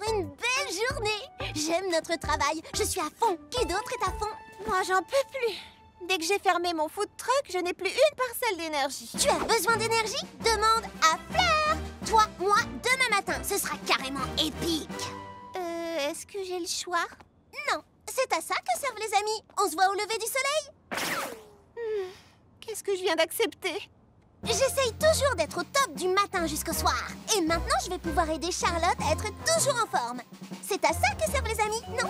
encore une belle journée. J'aime notre travail, je suis à fond. Qui d'autre est à fond? Moi, j'en peux plus. Dès que j'ai fermé mon food truck, je n'ai plus une parcelle d'énergie. Tu as besoin d'énergie? Demande à Fleur. Toi, moi, demain matin, ce sera carrément épique. Est-ce que j'ai le choix? Non, c'est à ça que servent les amis. On se voit au lever du soleil. Qu'est-ce que je viens d'accepter? J'essaye toujours d'être au top du matin jusqu'au soir. Et maintenant, je vais pouvoir aider Charlotte à être toujours en forme. C'est à ça que servent les amis, non?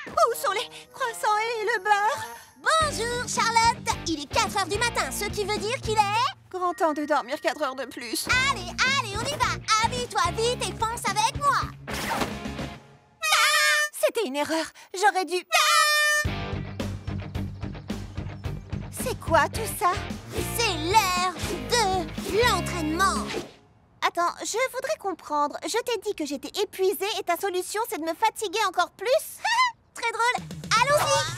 Où sont les croissants et le beurre? Bonjour, Charlotte. Il est 4 heures du matin, ce qui veut dire qu'il est... Grand temps de dormir 4 heures de plus. Allez, on y va. Habille-toi vite et fonce avec moi. C'était une erreur. J'aurais dû... C'est quoi tout ça? C'est l'heure de l'entraînement. Attends, je voudrais comprendre. Je t'ai dit que j'étais épuisée et ta solution, c'est de me fatiguer encore plus? Très drôle. Allons-y.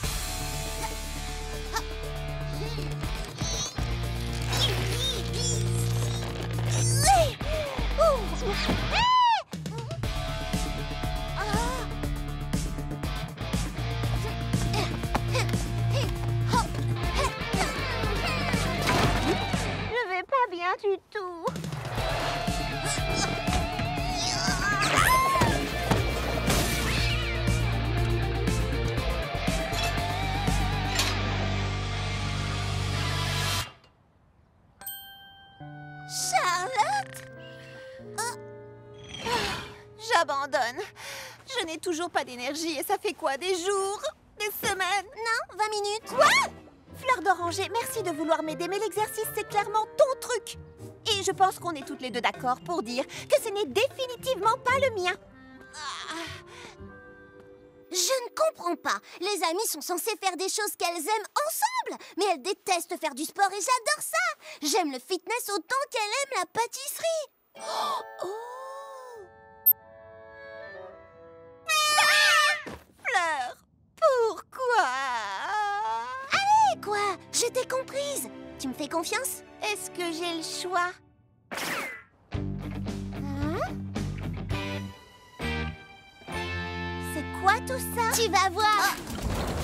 Je vais pas bien du tout. Charlotte? J'abandonne. Je n'ai toujours pas d'énergie et ça fait quoi? Des jours? Des semaines? Non, 20 minutes. Quoi? Fleur d'oranger, merci de vouloir m'aider, mais l'exercice, c'est clairement ton truc. Et je pense qu'on est toutes les deux d'accord pour dire que ce n'est définitivement pas le mien. Je ne comprends pas. Les amies sont censées faire des choses qu'elles aiment ensemble. Mais elles détestent faire du sport et j'adore ça. J'aime le fitness autant qu'elle aime la pâtisserie. Oh. Fleur, pourquoi? Allez, quoi? Je t'ai comprise. Tu me fais confiance? Est-ce que j'ai le choix? C'est quoi tout ça? Tu vas voir.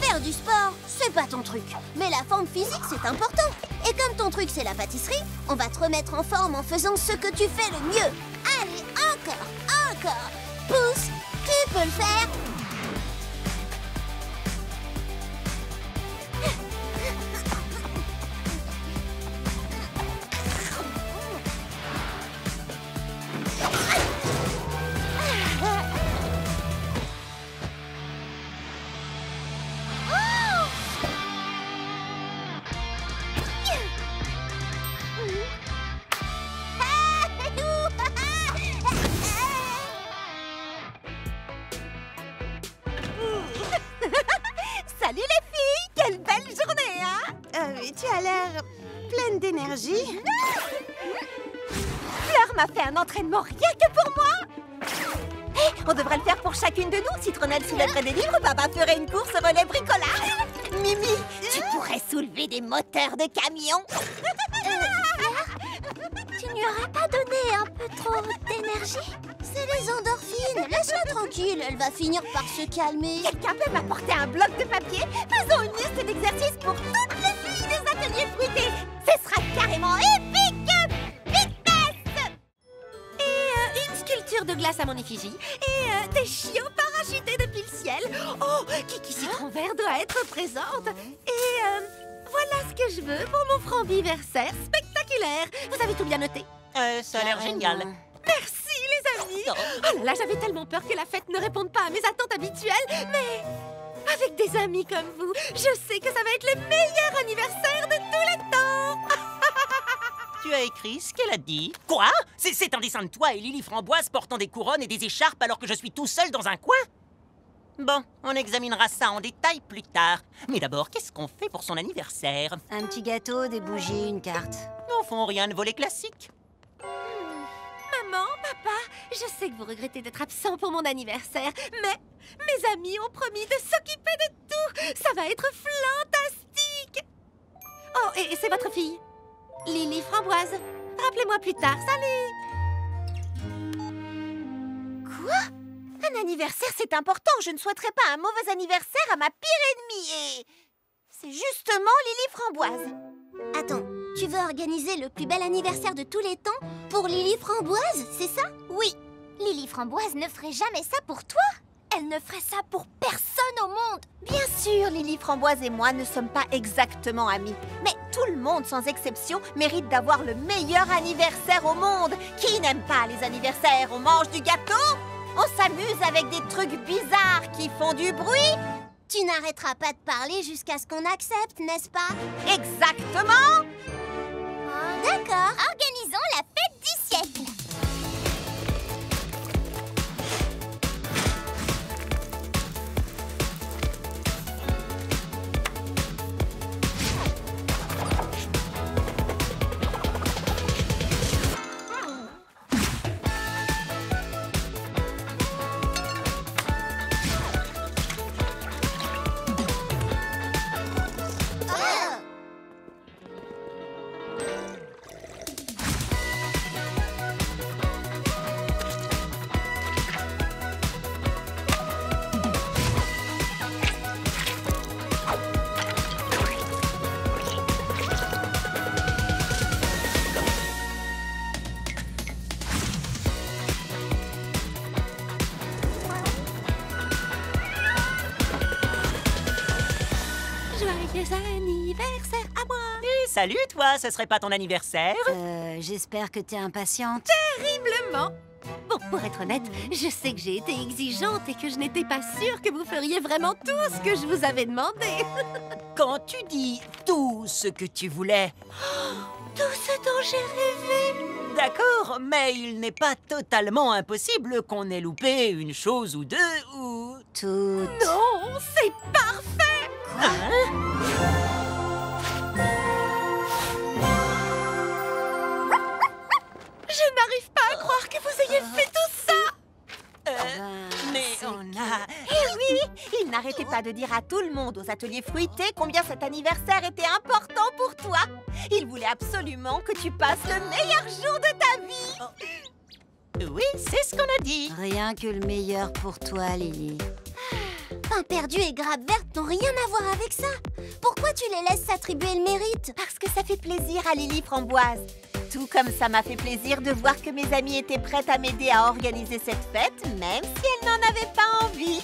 Faire du sport, c'est pas ton truc. Mais la forme physique, c'est important. Et comme ton truc, c'est la pâtisserie, on va te remettre en forme en faisant ce que tu fais le mieux. Allez, encore. Pousse, tu peux le faire. Salut les filles! Quelle belle journée, hein? Tu as l'air pleine d'énergie. Fleur m'a fait un entraînement rien que pour moi. Hé, on devrait le faire pour chacune de nous. Citronnelle soulèverait des livres, Papa ferait une course relais bricolage. Mimi, tu pourrais soulever des moteurs de camion. Tu n'y aurais pas donné un peu trop d'énergie? C'est les endorphines. Laisse-la tranquille, elle va finir par se calmer. Quelqu'un peut m'apporter un bloc de papier? Faisons une liste d'exercices pour toutes les filles des ateliers fruités. Ce sera carrément épique! Vitesse! Et une sculpture de glace à mon effigie. Et des chiots parachutés depuis le ciel. Oh, Kiki Citron Vert doit être présente. Et voilà ce que je veux pour mon franc-anniversaire spectaculaire. Vous avez tout bien noté? Ça a l'air génial. Merci les amis. Oh là là, j'avais tellement peur que la fête ne réponde pas à mes attentes habituelles. Mais avec des amis comme vous, je sais que ça va être le meilleur anniversaire de tous les temps. Tu as écrit ce qu'elle a dit. Quoi? C'est un dessin de toi et Lily Framboise portant des couronnes et des écharpes alors que je suis tout seul dans un coin? Bon, on examinera ça en détail plus tard. Mais d'abord, qu'est-ce qu'on fait pour son anniversaire? Un petit gâteau, des bougies, une carte. Au fond, rien de volet classique. Maman, papa, je sais que vous regrettez d'être absent pour mon anniversaire, mais mes amis ont promis de s'occuper de tout. Ça va être fantastique. Oh, et c'est votre fille, Lily Framboise. Rappelez-moi plus tard. Salut. Un anniversaire, c'est important. Je ne souhaiterais pas un mauvais anniversaire à ma pire ennemie. Et c'est justement Lily Framboise. Attends, tu veux organiser le plus bel anniversaire de tous les temps pour Lily Framboise, c'est ça? Oui, Lily Framboise ne ferait jamais ça pour toi. Elle ne ferait ça pour personne au monde. Bien sûr, Lily Framboise et moi ne sommes pas exactement amis. Mais tout le monde, sans exception, mérite d'avoir le meilleur anniversaire au monde. Qui n'aime pas les anniversaires? On mange du gâteau? On s'amuse avec des trucs bizarres qui font du bruit? Tu n'arrêteras pas de parler jusqu'à ce qu'on accepte, n'est-ce pas? Exactement! D'accord. Organisons la fête du siècle. Joyeux anniversaire à moi! Et salut, toi, ce serait pas ton anniversaire? J'espère que t'es impatiente. Terriblement! Bon, pour être honnête, je sais que j'ai été exigeante et que je n'étais pas sûre que vous feriez vraiment tout ce que je vous avais demandé. Quand tu dis tout ce que tu voulais... Tout ce dont j'ai rêvé. D'accord, mais il n'est pas totalement impossible qu'on ait loupé une chose ou deux, ou... Tout. Non, c'est parfait! Hein? Je n'arrive pas à croire que vous ayez fait tout ça! Mais on a... Eh oui, il n'arrêtait pas de dire à tout le monde aux ateliers fruités combien cet anniversaire était important pour toi. Il voulait absolument que tu passes le meilleur jour de ta vie. Oui, c'est ce qu'on a dit. Rien que le meilleur pour toi, Lily. Pain perdu et grappe verte n'ont rien à voir avec ça. Pourquoi tu les laisses s'attribuer le mérite? Parce que ça fait plaisir à Lily Framboise. Tout comme ça m'a fait plaisir de voir que mes amies étaient prêtes à m'aider à organiser cette fête, même si elles n'en avaient pas envie.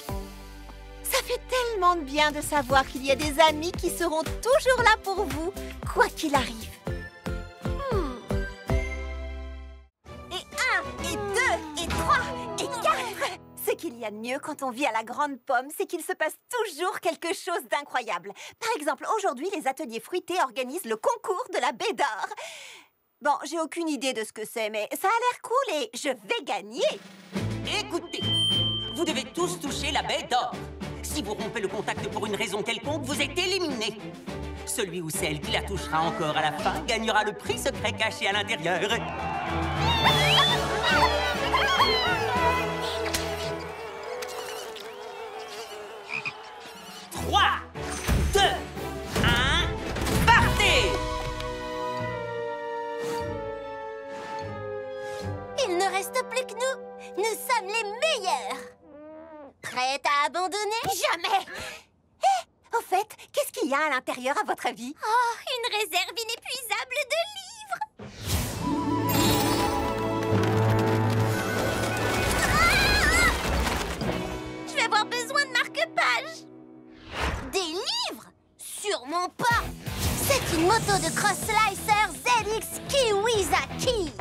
Ça fait tellement de bien de savoir qu'il y a des amis qui seront toujours là pour vous, quoi qu'il arrive. Et 1, et 2, et 3, et 4. Ce qu'il y a de mieux quand on vit à la Grande Pomme, c'est qu'il se passe toujours quelque chose d'incroyable. Par exemple, aujourd'hui, les ateliers fruités organisent le concours de la baie d'or. Bon, j'ai aucune idée de ce que c'est, mais ça a l'air cool et je vais gagner. Écoutez, vous devez tous toucher la baie d'or. Si vous rompez le contact pour une raison quelconque, vous êtes éliminé. Celui ou celle qui la touchera encore à la fin gagnera le prix secret caché à l'intérieur. 3, 2, 1, partez! Il ne reste plus que nous. Nous sommes les meilleurs. Prête à abandonner? Jamais! Eh, au fait, qu'est-ce qu'il y a à l'intérieur à votre avis? Oh, une réserve inépuisable de livres. Je vais avoir besoin de marque-pages. Des livres? Sûrement pas. C'est une moto de Cross Slicer ZX Kiwizaki.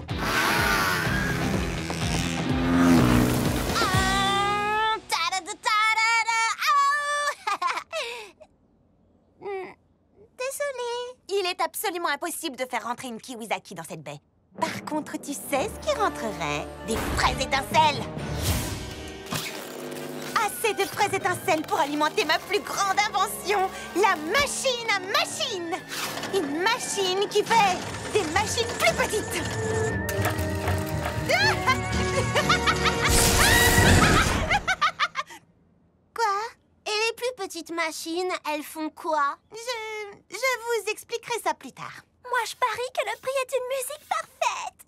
Désolée. Il est absolument impossible de faire rentrer une Kiwizaki dans cette baie. Par contre, tu sais ce qui rentrerait? Des fraises étincelles. Assez de fraises étincelles pour alimenter ma plus grande invention, la machine à machines. Une machine qui fait des machines plus petites. Quoi? Et les plus petites machines, elles font quoi? Je vous expliquerai ça plus tard. Moi, je parie que le prix est une musique parfaite.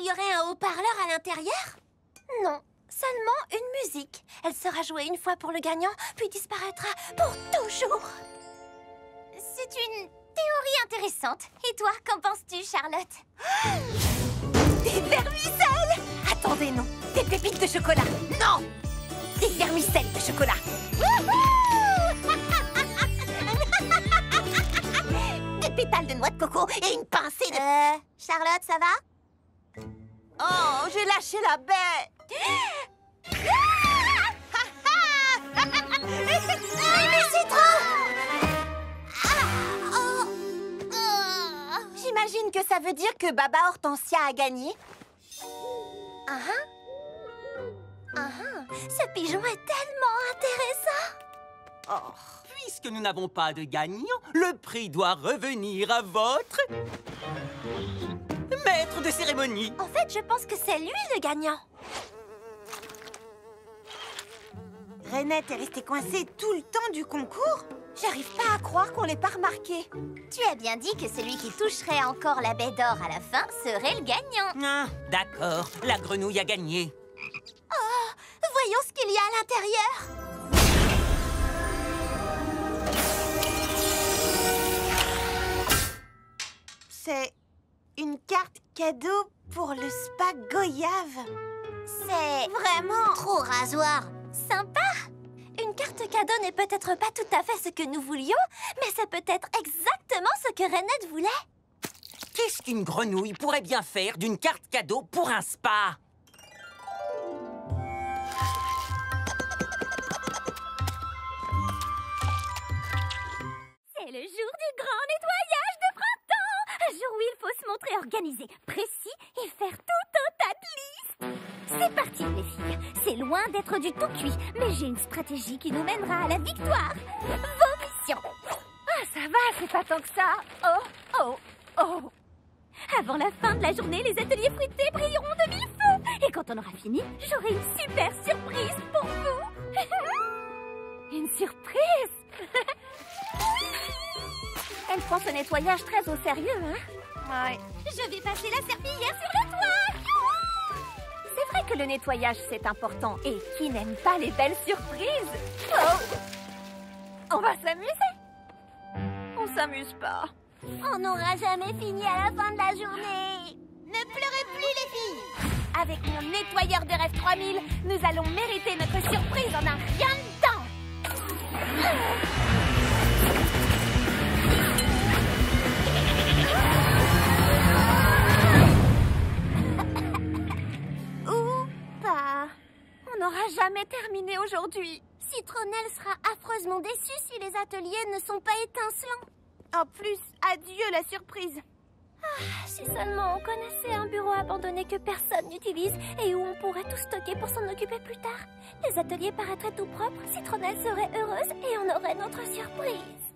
y aurait un haut-parleur à l'intérieur? Non, seulement une musique. Elle sera jouée une fois pour le gagnant, puis disparaîtra pour toujours. C'est une théorie intéressante. Et toi, qu'en penses-tu, Charlotte? Des vermicelles! Attendez, non. Des pépites de chocolat. Non! Des vermicelles de chocolat. Des pétales de noix de coco et une pincée de... Charlotte, ça va? Oh, j'ai lâché la baie. Mais c'est trop! J'imagine que ça veut dire que Baba Hortensia a gagné. Ce pigeon est tellement intéressant. Oh, puisque nous n'avons pas de gagnant, le prix doit revenir à votre... maître de cérémonie. En fait, je pense que c'est lui le gagnant. Renette est restée coincée tout le temps du concours. J'arrive pas à croire qu'on l'ait pas remarqué. Tu as bien dit que celui qui toucherait encore la baie d'or à la fin serait le gagnant. Ah, d'accord, la grenouille a gagné. Voyons ce qu'il y a à l'intérieur. C'est une carte cadeau pour le spa Goyave. C'est vraiment trop rasoir. Sympa. Une carte cadeau n'est peut-être pas tout à fait ce que nous voulions, mais c'est peut-être exactement ce que Renette voulait. Qu'est-ce qu'une grenouille pourrait bien faire d'une carte cadeau pour un spa? C'est le jour du grand nettoyage de printemps. Un jour où il faut se montrer organisé, précis et faire tout un tas de listes. C'est parti, les filles. C'est loin d'être du tout cuit, mais j'ai une stratégie qui nous mènera à la victoire. Vos missions. Ah, ça va, c'est pas tant que ça. Oh. Avant la fin de la journée, les ateliers fruités brilleront de mille feux. Et quand on aura fini, j'aurai une super surprise pour vous. Une surprise? Elle prend ce nettoyage très au sérieux, hein? Ouais. Je vais passer la serpillière sur le toit. C'est vrai que le nettoyage, c'est important. Et qui n'aime pas les belles surprises? Oh! On va s'amuser? On s'amuse pas. On n'aura jamais fini à la fin de la journée. Ne pleurez plus, les filles. Avec mon nettoyeur de rêve 3000, nous allons mériter notre surprise en un rien de temps. Ou pas. On n'aura jamais terminé aujourd'hui. Citronnelle sera affreusement déçue si les ateliers ne sont pas étincelants. En plus, adieu la surprise. Si seulement on connaissait un bureau abandonné que personne n'utilise et où on pourrait tout stocker pour s'en occuper plus tard. Les ateliers paraîtraient tout propres, Citronnelle serait heureuse et on aurait notre surprise.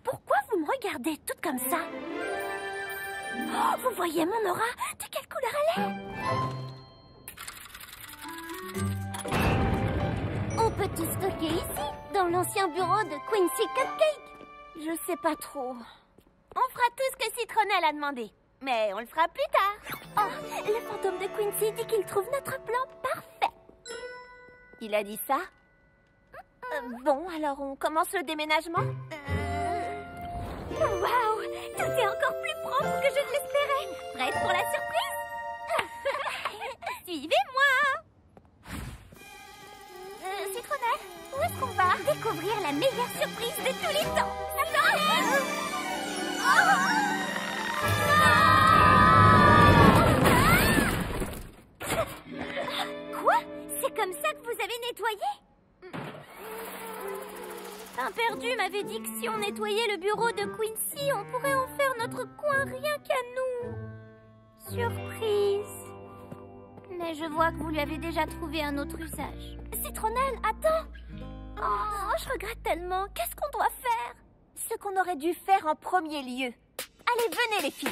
Pourquoi vous me regardez toute comme ça? Oh, vous voyez mon aura? De quelle couleur elle est? On peut tout stocker ici, dans l'ancien bureau de Quincy Cupcake. Je sais pas trop. On fera tout ce que Citronnelle a demandé. Mais on le fera plus tard. Oh, le fantôme de Quincy dit qu'il trouve notre plan parfait. Il a dit ça? Bon, alors on commence le déménagement? Waouh! Tout est encore plus propre que je ne l'espérais. Prête pour la surprise? Suivez-moi! Citronnelle, où est-ce qu'on va? Découvrir la meilleure surprise de tous les temps. Quoi? C'est comme ça que vous avez nettoyé? Un perdu m'avait dit que si on nettoyait le bureau de Quincy, on pourrait en faire notre coin rien qu'à nous. Surprise. Mais je vois que vous lui avez déjà trouvé un autre usage. Citronnelle, attends! Oh, je regrette tellement. Qu'est-ce qu'on doit faire? Ce qu'on aurait dû faire en premier lieu. Allez, venez les filles.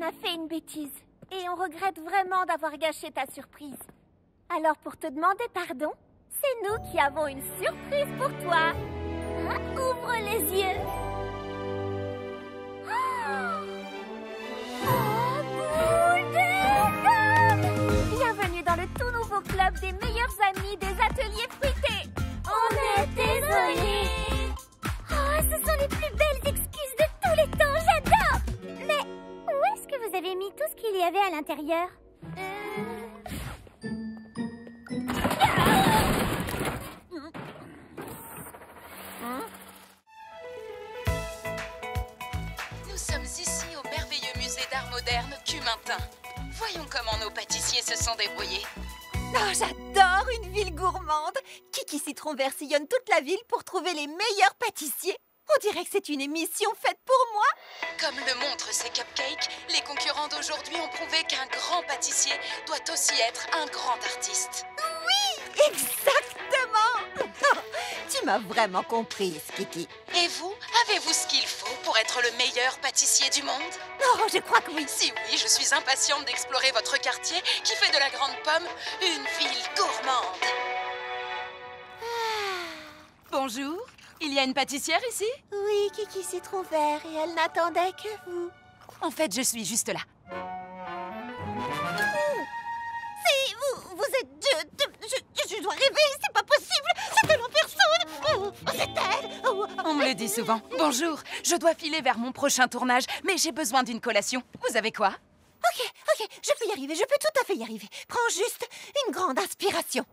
On a fait une bêtise. Et on regrette vraiment d'avoir gâché ta surprise. Alors pour te demander pardon, c'est nous qui avons une surprise pour toi. Hein? Ouvre les yeux. Bienvenue dans le tout nouveau club des meilleurs amis des ateliers fruités. On est désolés. Oh, ce sont les plus belles excuses de tous les temps, j'adore. Mais où est-ce que vous avez mis tout ce qu'il y avait à l'intérieur? Nous sommes ici au merveilleux musée d'art moderne Cumintin. Voyons comment nos pâtissiers se sont débrouillés. Oh, j'adore une ville gourmande. Kiki Citron Vert sillonne toute la ville pour trouver les meilleurs pâtissiers. On dirait que c'est une émission faite pour moi. Comme le montrent ces cupcakes, les concurrents d'aujourd'hui ont prouvé qu'un grand pâtissier doit aussi être un grand artiste. Oui, exactement. Tu m'as vraiment comprise, Kiki. Et vous, avez-vous ce qu'il faut pour être le meilleur pâtissier du monde? Oh, je crois que oui. Si oui, je suis impatiente d'explorer votre quartier qui fait de la Grande Pomme une ville gourmande. Bonjour, il y a une pâtissière ici? Oui, Kiki Citron Vert, et elle n'attendait que vous. En fait, je suis juste là. Si, vous êtes... Je dois rêver, c'est pas possible. C'est elle en personne. Oh, c'est elle. Oh. On me le dit souvent. Bonjour, je dois filer vers mon prochain tournage, mais j'ai besoin d'une collation. Vous avez quoi? Ok, je peux y arriver, je peux tout à fait y arriver. Prends juste une grande inspiration.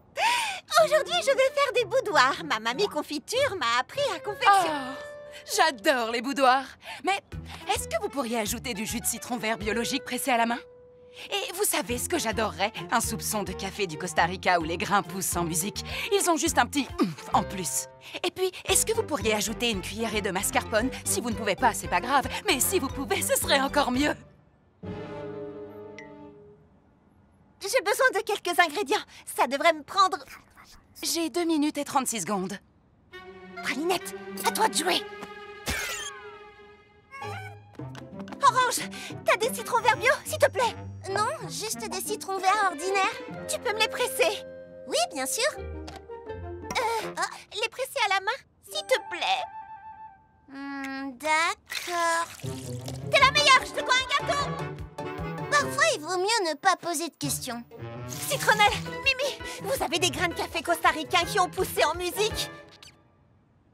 Aujourd'hui, je vais faire des boudoirs. Ma mamie confiture m'a appris à confectionner. Oh, j'adore les boudoirs. Mais est-ce que vous pourriez ajouter du jus de citron vert biologique pressé à la main? Et vous savez ce que j'adorerais? Un soupçon de café du Costa Rica où les grains poussent sans musique. Ils ont juste un petit oomph en plus. Et puis, est-ce que vous pourriez ajouter une cuillerée de mascarpone? Si vous ne pouvez pas, c'est pas grave. Mais si vous pouvez, ce serait encore mieux. J'ai besoin de quelques ingrédients. Ça devrait me prendre... J'ai 2 minutes et 36 secondes. Pralinette, à toi de jouer. Orange, t'as des citrons verts bio, s'il te plaît? Non, juste des citrons verts ordinaires. Tu peux me les presser? Oui, bien sûr. Les presser à la main, s'il te plaît. D'accord. T'es la meilleure, je te dois un gâteau. Parfois, il vaut mieux ne pas poser de questions. Citronnelle, Mimi, vous avez des grains de café costaricains qui ont poussé en musique?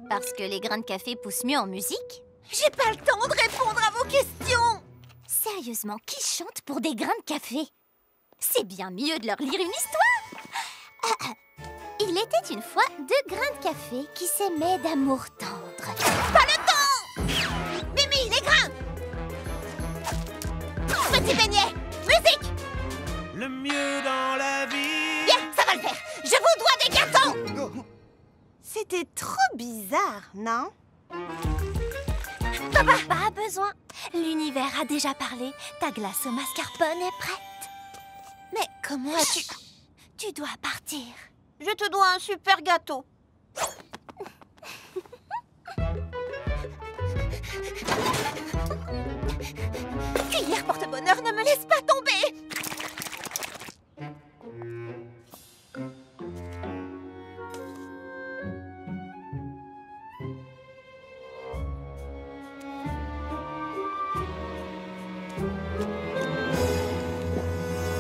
Parce que les grains de café poussent mieux en musique? J'ai pas le temps de répondre à vos questions. Sérieusement, qui chante pour des grains de café? C'est bien mieux de leur lire une histoire. Il était une fois 2 grains de café qui s'aimaient d'amour tendre. Pas le temps. Mimi, les grains. Petit beignet, musique. Le mieux dans la vie. Bien, ça va le faire. Je vous dois des gâteaux. C'était trop bizarre, non? Papa, pas besoin. L'univers a déjà parlé. Ta glace au mascarpone est prête. Mais comment as-tu... Tu dois partir. Je te dois un super gâteau. Cuillère porte-bonheur, ne me laisse pas tomber.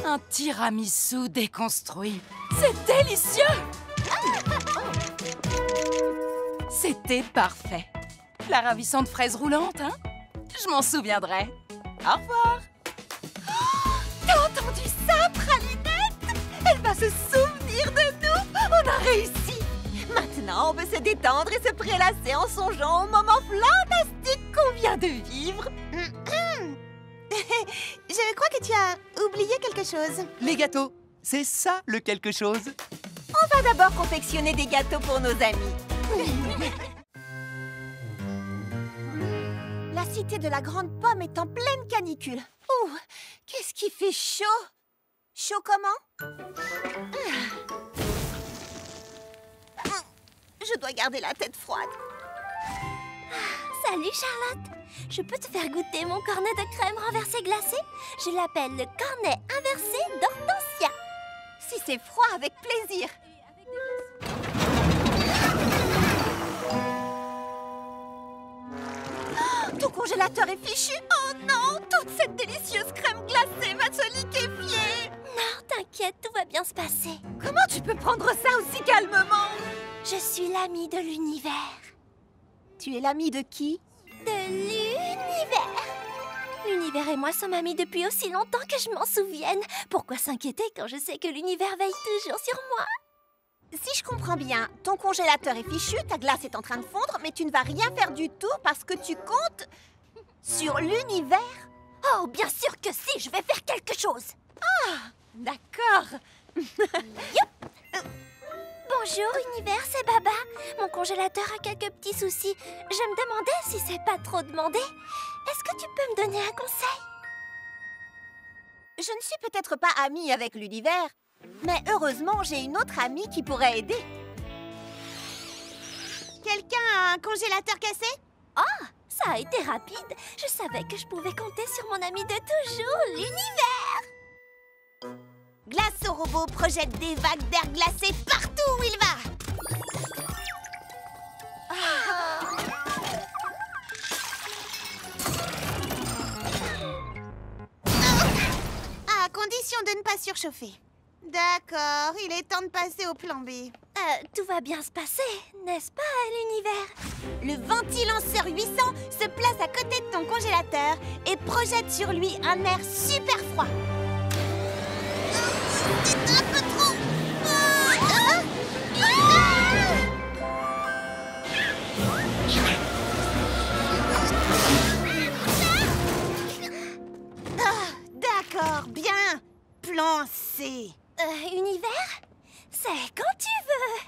Un tiramisu déconstruit. C'est délicieux! C'était parfait. La ravissante fraise roulante, hein? Je m'en souviendrai. Au revoir! T'as entendu ça, Pralinette? Elle va se souvenir de nous. On a réussi. Maintenant, on peut se détendre et se prélasser en songeant au moment fantastique qu'on vient de vivre. Je crois que tu as oublié quelque chose. Les gâteaux, c'est ça le quelque chose. On va d'abord confectionner des gâteaux pour nos amis. La cité de la Grande Pomme est en pleine canicule. Ouh, qu'est-ce qui fait chaud? Chaud comment? Je dois garder la tête froide. Salut Charlotte. Je peux te faire goûter mon cornet de crème renversée glacée. Je l'appelle le cornet inversé d'Hortensia. Si c'est froid, avec plaisir. Oh, ton congélateur est fichu. Oh non, toute cette délicieuse crème glacée va se liquéfier. Non, t'inquiète, tout va bien se passer. Comment tu peux prendre ça aussi calmement? Je suis l'amie de l'univers. Tu es l'amie de qui? De l'univers. L'univers et moi sommes amis depuis aussi longtemps que je m'en souvienne. Pourquoi s'inquiéter quand je sais que l'univers veille toujours sur moi? Si je comprends bien, ton congélateur est fichu, ta glace est en train de fondre, mais tu ne vas rien faire du tout parce que tu comptes sur l'univers? Oh, bien sûr que si, je vais faire quelque chose. Ah, d'accord. Bonjour, univers, c'est Baba. Mon congélateur a quelques petits soucis. Je me demandais si c'est pas trop demandé. Est-ce que tu peux me donner un conseil? Je ne suis peut-être pas amie avec l'univers, mais heureusement, j'ai une autre amie qui pourrait aider. Quelqu'un a un congélateur cassé? Oh, ça a été rapide. Je savais que je pouvais compter sur mon ami de toujours, l'univers. Glace au robot projette des vagues d'air glacé partout où il va. À condition de ne pas surchauffer. D'accord, il est temps de passer au plan B. Tout va bien se passer, n'est-ce pas, l'univers? Le ventilanceur 800 se place à côté de ton congélateur et projette sur lui un air super froid. C'est un peu trop... D'accord, bien. Plan C. Univers? C'est quand tu veux.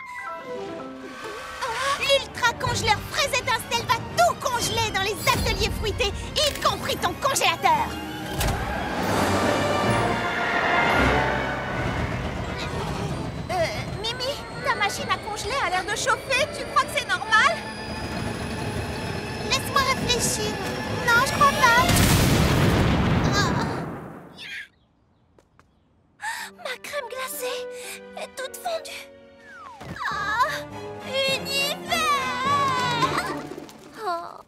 L'ultra congéleur fraise étincelle va tout congeler dans les ateliers fruités, y compris ton congélateur. Mimi, ta machine à congeler a l'air de chauffer. Tu crois que c'est normal? Laisse-moi réfléchir. Non, je crois pas. Ma crème glacée est toute fondue. Ah, univers! Oh,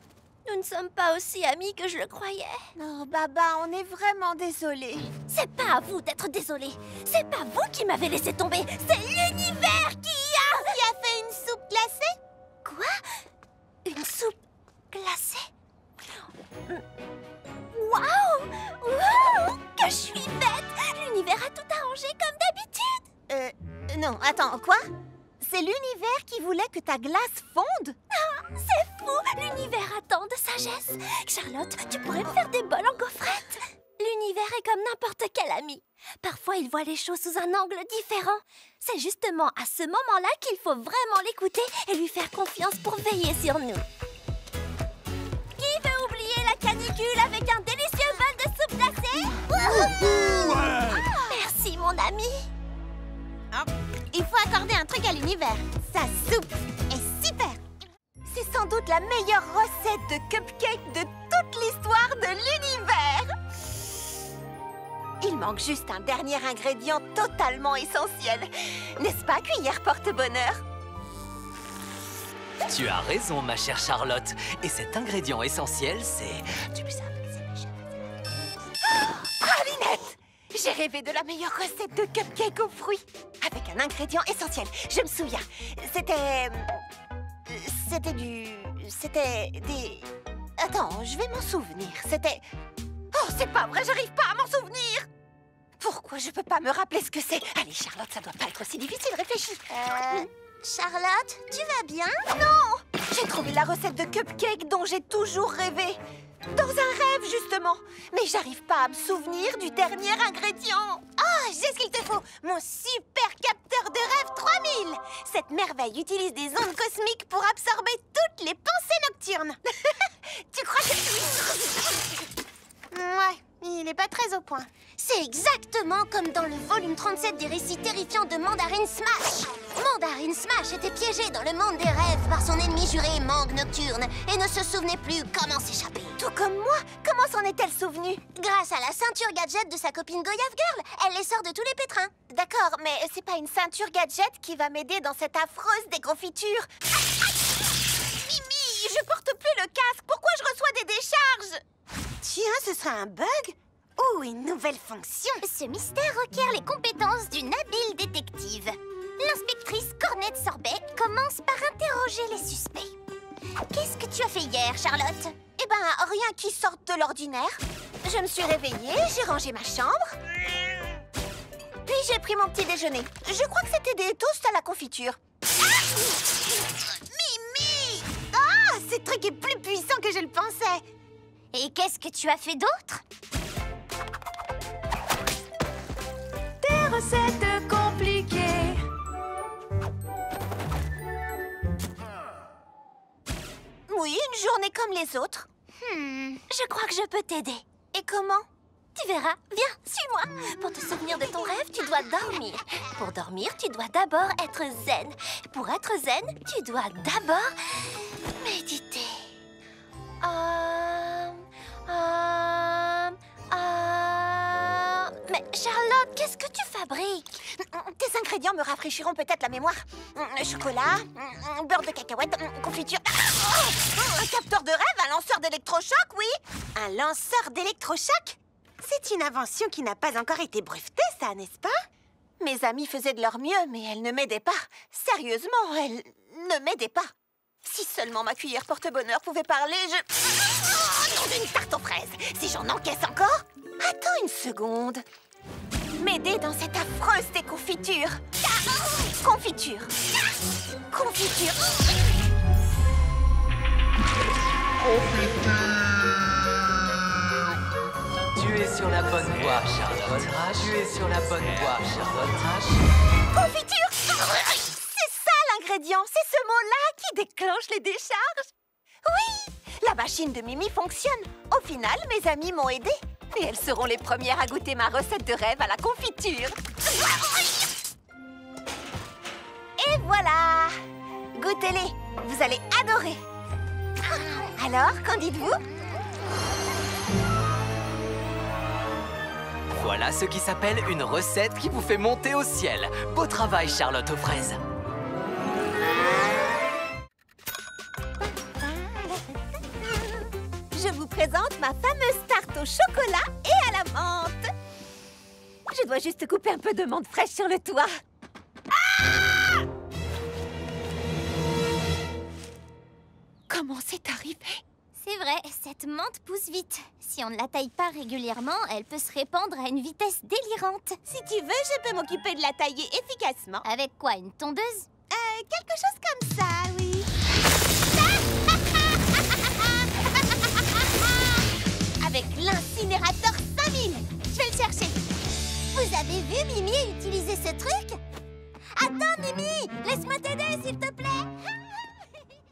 nous ne sommes pas aussi amis que je le croyais. Non, Baba, on est vraiment désolés. C'est pas à vous d'être désolé. C'est pas vous qui m'avez laissé tomber. C'est l'univers qui a fait une soupe glacée? Quoi? Une soupe glacée? Waouh! Waouh! Que je suis bête! L'univers a tout arrangé comme d'habitude. Non, attends, quoi? C'est l'univers qui voulait que ta glace fonde? Ah, c'est fou! L'univers a tant de sagesse. Charlotte, tu pourrais me faire des bols en gaufrettes. L'univers est comme n'importe quel ami. Parfois, il voit les choses sous un angle différent. C'est justement à ce moment-là qu'il faut vraiment l'écouter et lui faire confiance pour veiller sur nous. Qui veut oublier la canicule avec un délicieux bol de soupe glacée? Merci, mon ami. Il faut accorder un truc à l'univers. Sa soupe est super. C'est sans doute la meilleure recette de cupcake de toute l'histoire de l'univers. Il manque juste un dernier ingrédient totalement essentiel. N'est-ce pas, cuillère porte-bonheur? Tu as raison, ma chère Charlotte. Et cet ingrédient essentiel, c'est... Pralinette! J'ai rêvé de la meilleure recette de cupcake aux fruits. Avec un ingrédient essentiel. Je me souviens. C'était des... Attends, je vais m'en souvenir. C'était... Oh, c'est pas vrai, j'arrive pas à m'en souvenir. Pourquoi je peux pas me rappeler ce que c'est? Allez, Charlotte, ça doit pas être aussi difficile, réfléchis. Charlotte, tu vas bien? Non! J'ai trouvé la recette de cupcake dont j'ai toujours rêvé. Dans un rêve, justement. Mais j'arrive pas à me souvenir du dernier ingrédient. Ah, j'ai ce qu'il te faut. Mon super capteur de rêve 3000. Cette merveille utilise des ondes cosmiques pour absorber toutes les pensées nocturnes. Tu crois que... Ouais, il est pas très au point. C'est exactement comme dans le volume 37 des récits terrifiants de Mandarine Smash. Mandarine Smash était piégée dans le monde des rêves par son ennemi juré Mangue Nocturne et ne se souvenait plus comment s'échapper. Tout comme moi. Comment s'en est-elle souvenue? Grâce à la ceinture gadget de sa copine Goyave Girl, elle les sort de tous les pétrins. D'accord, mais c'est pas une ceinture gadget qui va m'aider dans cette affreuse déconfiture. Mimi, je porte plus le casque. Pourquoi je reçois des décharges? Tiens, ce sera un bug ou une nouvelle fonction? Ce mystère requiert les compétences d'une habile détective. L'inspectrice Cornette Sorbet commence par interroger les suspects. Qu'est-ce que tu as fait hier, Charlotte? Eh ben, rien qui sorte de l'ordinaire. Je me suis réveillée, j'ai rangé ma chambre. Puis j'ai pris mon petit déjeuner. Je crois que c'était des toasts à la confiture. Mimi! Ah, ce truc est plus puissant que je le pensais. Et qu'est-ce que tu as fait d'autre? Des recettes compliquées. Oui, une journée comme les autres. Je crois que je peux t'aider. Et comment? Tu verras. Viens, suis-moi. Pour te souvenir de ton rêve, tu dois dormir. Pour dormir, tu dois d'abord être zen. Pour être zen, tu dois d'abord méditer. Mais Charlotte, qu'est-ce que tu fabriques? Tes ingrédients me rafraîchiront peut-être la mémoire. Chocolat, beurre de cacahuète, confiture. Un capteur de rêve, un lanceur d'électrochoc, oui. Un lanceur d'électrochoc? C'est une invention qui n'a pas encore été brevetée, ça, n'est-ce pas? Mes amies faisaient de leur mieux, mais elles ne m'aidaient pas. Sérieusement, elles ne m'aidaient pas. Si seulement ma cuillère porte-bonheur pouvait parler, nom d'une tarte aux fraises. Si j'en encaisse encore. Attends une seconde. M'aider dans cette affreuse déconfiture. Confiture. Confiture. Tu es sur la bonne voie, Charlotte. Tu es sur la bonne voie, Charlotte. Confiture. C'est ça l'ingrédient. C'est ce mot-là qui déclenche les décharges. Oui, la machine de Mimi fonctionne. Au final, mes amies m'ont aidée. Et elles seront les premières à goûter ma recette de rêve à la confiture. Et voilà! Goûtez-les, vous allez adorer. Alors, qu'en dites-vous? Voilà ce qui s'appelle une recette qui vous fait monter au ciel. Beau travail, Charlotte aux fraises. Je vous présente ma fameuse tarte au chocolat et à la menthe. Je dois juste couper un peu de menthe fraîche sur le toit. Ah! Comment c'est arrivé? C'est vrai, cette menthe pousse vite. Si on ne la taille pas régulièrement, elle peut se répandre à une vitesse délirante. Si tu veux, je peux m'occuper de la tailler efficacement. Avec quoi, une tondeuse? Quelque chose comme ça, oui. Avec l'incinérateur 5000. Je vais le chercher. Vous avez vu Mimi utiliser ce truc? Attends, Mimi! Laisse-moi t'aider, s'il te plaît!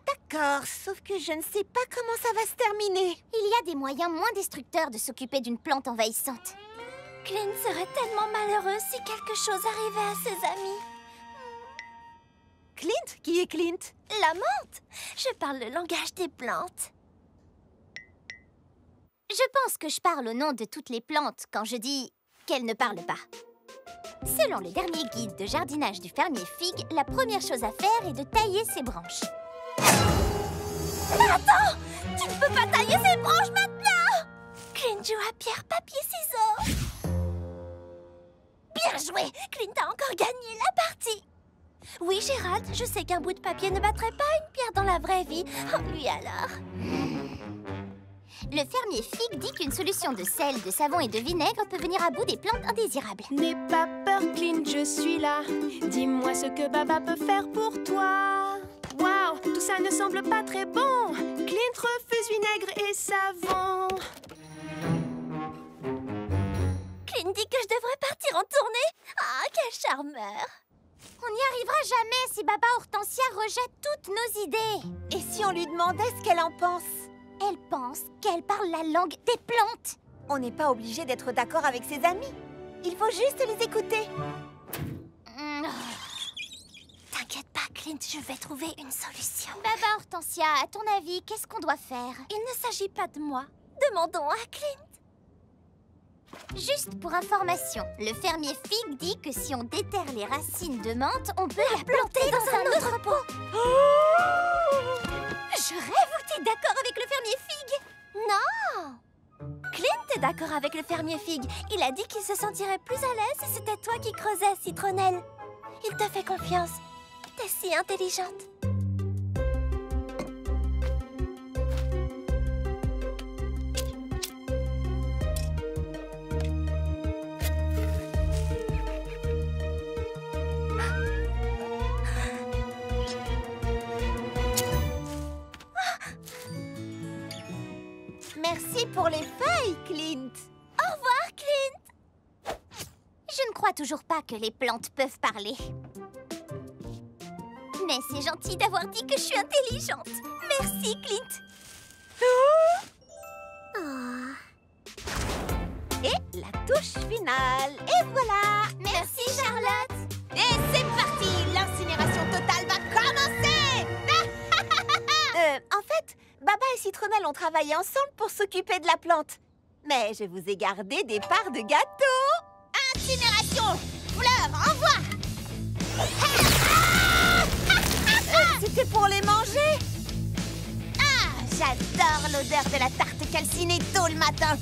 D'accord, sauf que je ne sais pas comment ça va se terminer. Il y a des moyens moins destructeurs de s'occuper d'une plante envahissante. Clint serait tellement malheureux si quelque chose arrivait à ses amis. Clint? Qui est Clint? La menthe! Je parle le langage des plantes. Je pense que je parle au nom de toutes les plantes quand je dis qu'elles ne parlent pas. Selon le dernier guide de jardinage du fermier Fig, la première chose à faire est de tailler ses branches. Attends! Tu ne peux pas tailler ces branches maintenant! Clint joue à pierre, papier, ciseaux. Bien joué! Clint a encore gagné la partie. Oui, Gérald, je sais qu'un bout de papier ne battrait pas une pierre dans la vraie vie. Oh, lui alors. Le fermier Fig dit qu'une solution de sel, de savon et de vinaigre peut venir à bout des plantes indésirables. N'aie pas peur, Clint, je suis là. Dis-moi ce que Baba peut faire pour toi. Waouh, tout ça ne semble pas très bon. Clint refuse vinaigre et savon. Clint dit que je devrais partir en tournée. Ah, quel charmeur! On n'y arrivera jamais si Baba Hortensia rejette toutes nos idées. Et si on lui demandait ce qu'elle en pense? Elle pense qu'elle parle la langue des plantes. On n'est pas obligé d'être d'accord avec ses amis. Il faut juste les écouter. T'inquiète Clint, je vais trouver une solution. Baba Hortensia, à ton avis, qu'est-ce qu'on doit faire? Il ne s'agit pas de moi. Demandons à Clint. Juste pour information, le fermier Fig dit que si on déterre les racines de menthe, on peut la planter dans un autre pot. Je rêve où t'es d'accord avec le fermier Fig. Non. Clint est d'accord avec le fermier Fig. Il a dit qu'il se sentirait plus à l'aise si c'était toi qui creusais, Citronnelle. Il te fait confiance. T'es si intelligente. Merci pour les feuilles, Clint. Au revoir, Clint. Je ne crois toujours pas que les plantes peuvent parler. Mais c'est gentil d'avoir dit que je suis intelligente. Merci, Clint. Et la touche finale. Et voilà. Merci, Charlotte. Et c'est parti. L'incinération totale va commencer. En fait, Baba et Citronnelle ont travaillé ensemble pour s'occuper de la plante. Mais je vous ai gardé des parts de gâteau. Incinération. Fleur, envoie. C'était pour les manger. Ah, j'adore l'odeur de la tarte calcinée tôt le matin.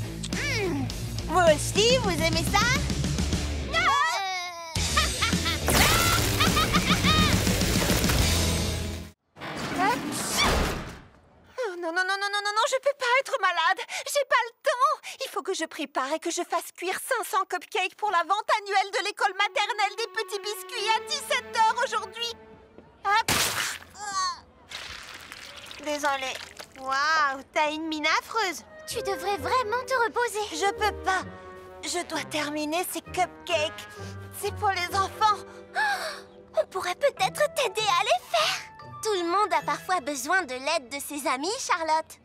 Vous aussi, vous aimez ça? Non, non, non, non, non, non, non, je peux pas être malade. J'ai pas le temps. Il faut que je prépare et que je fasse cuire 500 cupcakes pour la vente annuelle de l'école maternelle des petits biscuits à 17h aujourd'hui. Hop. Désolée. Waouh, t'as une mine affreuse. Tu devrais vraiment te reposer. Je peux pas. Je dois terminer ces cupcakes. C'est pour les enfants. On pourrait peut-être t'aider à les faire. Tout le monde a parfois besoin de l'aide de ses amis, Charlotte.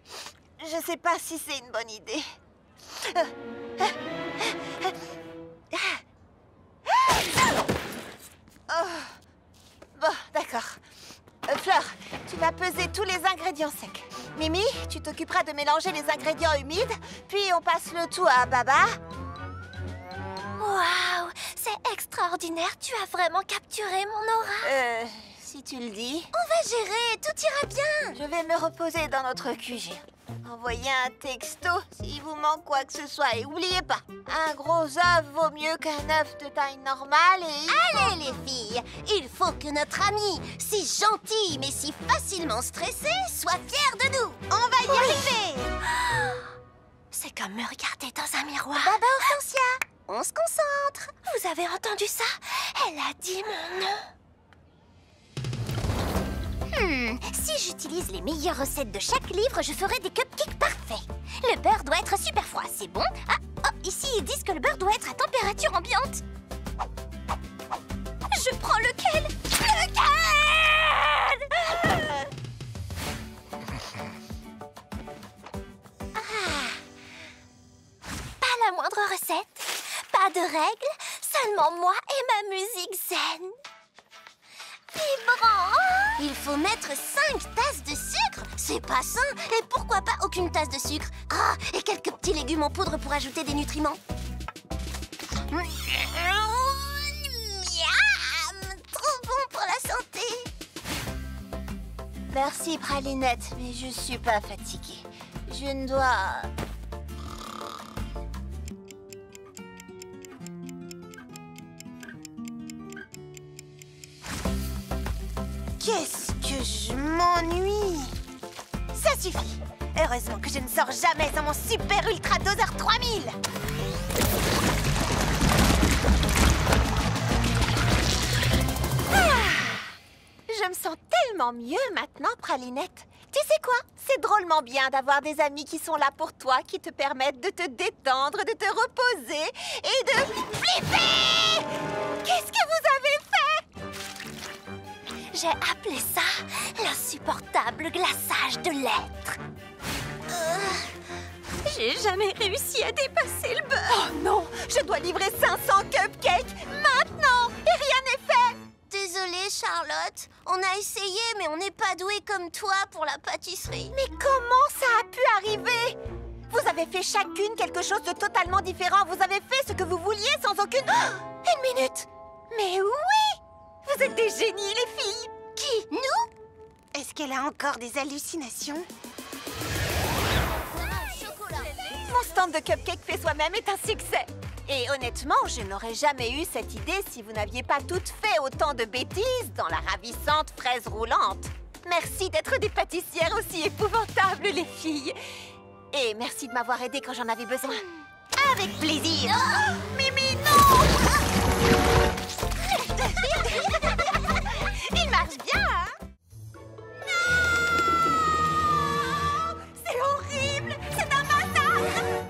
Je sais pas si c'est une bonne idée. Bon, d'accord. Fleur, tu vas peser tous les ingrédients secs. Mimi, tu t'occuperas de mélanger les ingrédients humides, puis on passe le tout à Baba. Waouh, c'est extraordinaire. Tu as vraiment capturé mon aura. Si tu le dis. On va gérer, tout ira bien. Je vais me reposer dans notre QG. Envoyez un texto s'il vous manque quoi que ce soit. Et n'oubliez pas, un gros œuf vaut mieux qu'un œuf de taille normale et... Allez les filles, il faut que notre amie, si gentille mais si facilement stressée, soit fière de nous. On va y arriver. C'est comme me regarder dans un miroir. Baba Hortensia, on se concentre. Vous avez entendu ça? Elle a dit mon nom. Si j'utilise les meilleures recettes de chaque livre, je ferai des cupcakes parfaits. Le beurre doit être super froid, c'est bon? Ah, oh, ici, ils disent que le beurre doit être à température ambiante. Je prends lequel? Pas la moindre recette, pas de règles, seulement moi et ma musique zen. Vibrant! Il faut mettre 5 tasses de sucre. C'est pas sain. Et pourquoi pas aucune tasse de sucre? Ah, et quelques petits légumes en poudre pour ajouter des nutriments. Miam! Trop bon pour la santé. Merci, Pralinette, mais je suis pas fatiguée. Je ne dois... Qu'est-ce que je m'ennuie! Ça suffit! Heureusement que je ne sors jamais sans mon super ultra doseur 3000! Je me sens tellement mieux maintenant, Pralinette. Tu sais quoi? C'est drôlement bien d'avoir des amis qui sont là pour toi, qui te permettent de te détendre, de te reposer et de flipper! Qu'est-ce que vous avez fait? J'ai appelé ça l'insupportable glaçage de l'être. J'ai jamais réussi à dépasser le beurre. Oh non! Je dois livrer 500 cupcakes maintenant! Et rien n'est fait! Désolée, Charlotte. On a essayé. comme toi pour la pâtisserie. Mais comment ça a pu arriver? Vous avez fait chacune quelque chose de totalement différent. Vous avez fait ce que vous vouliez sans aucune... Oh, une minute! Mais oui! Vous êtes des génies, les filles! Qui? Nous? Est-ce qu'elle a encore des hallucinations? Chocolat. Mon stand de cupcake fait soi-même est un succès. Et honnêtement, je n'aurais jamais eu cette idée si vous n'aviez pas toutes fait autant de bêtises dans la ravissante fraise roulante. Merci d'être des pâtissières aussi épouvantables, les filles. Et merci de m'avoir aidée quand j'en avais besoin. Avec plaisir. Oh, Mimi, non! Il marche bien, hein? C'est horrible! C'est un massacre!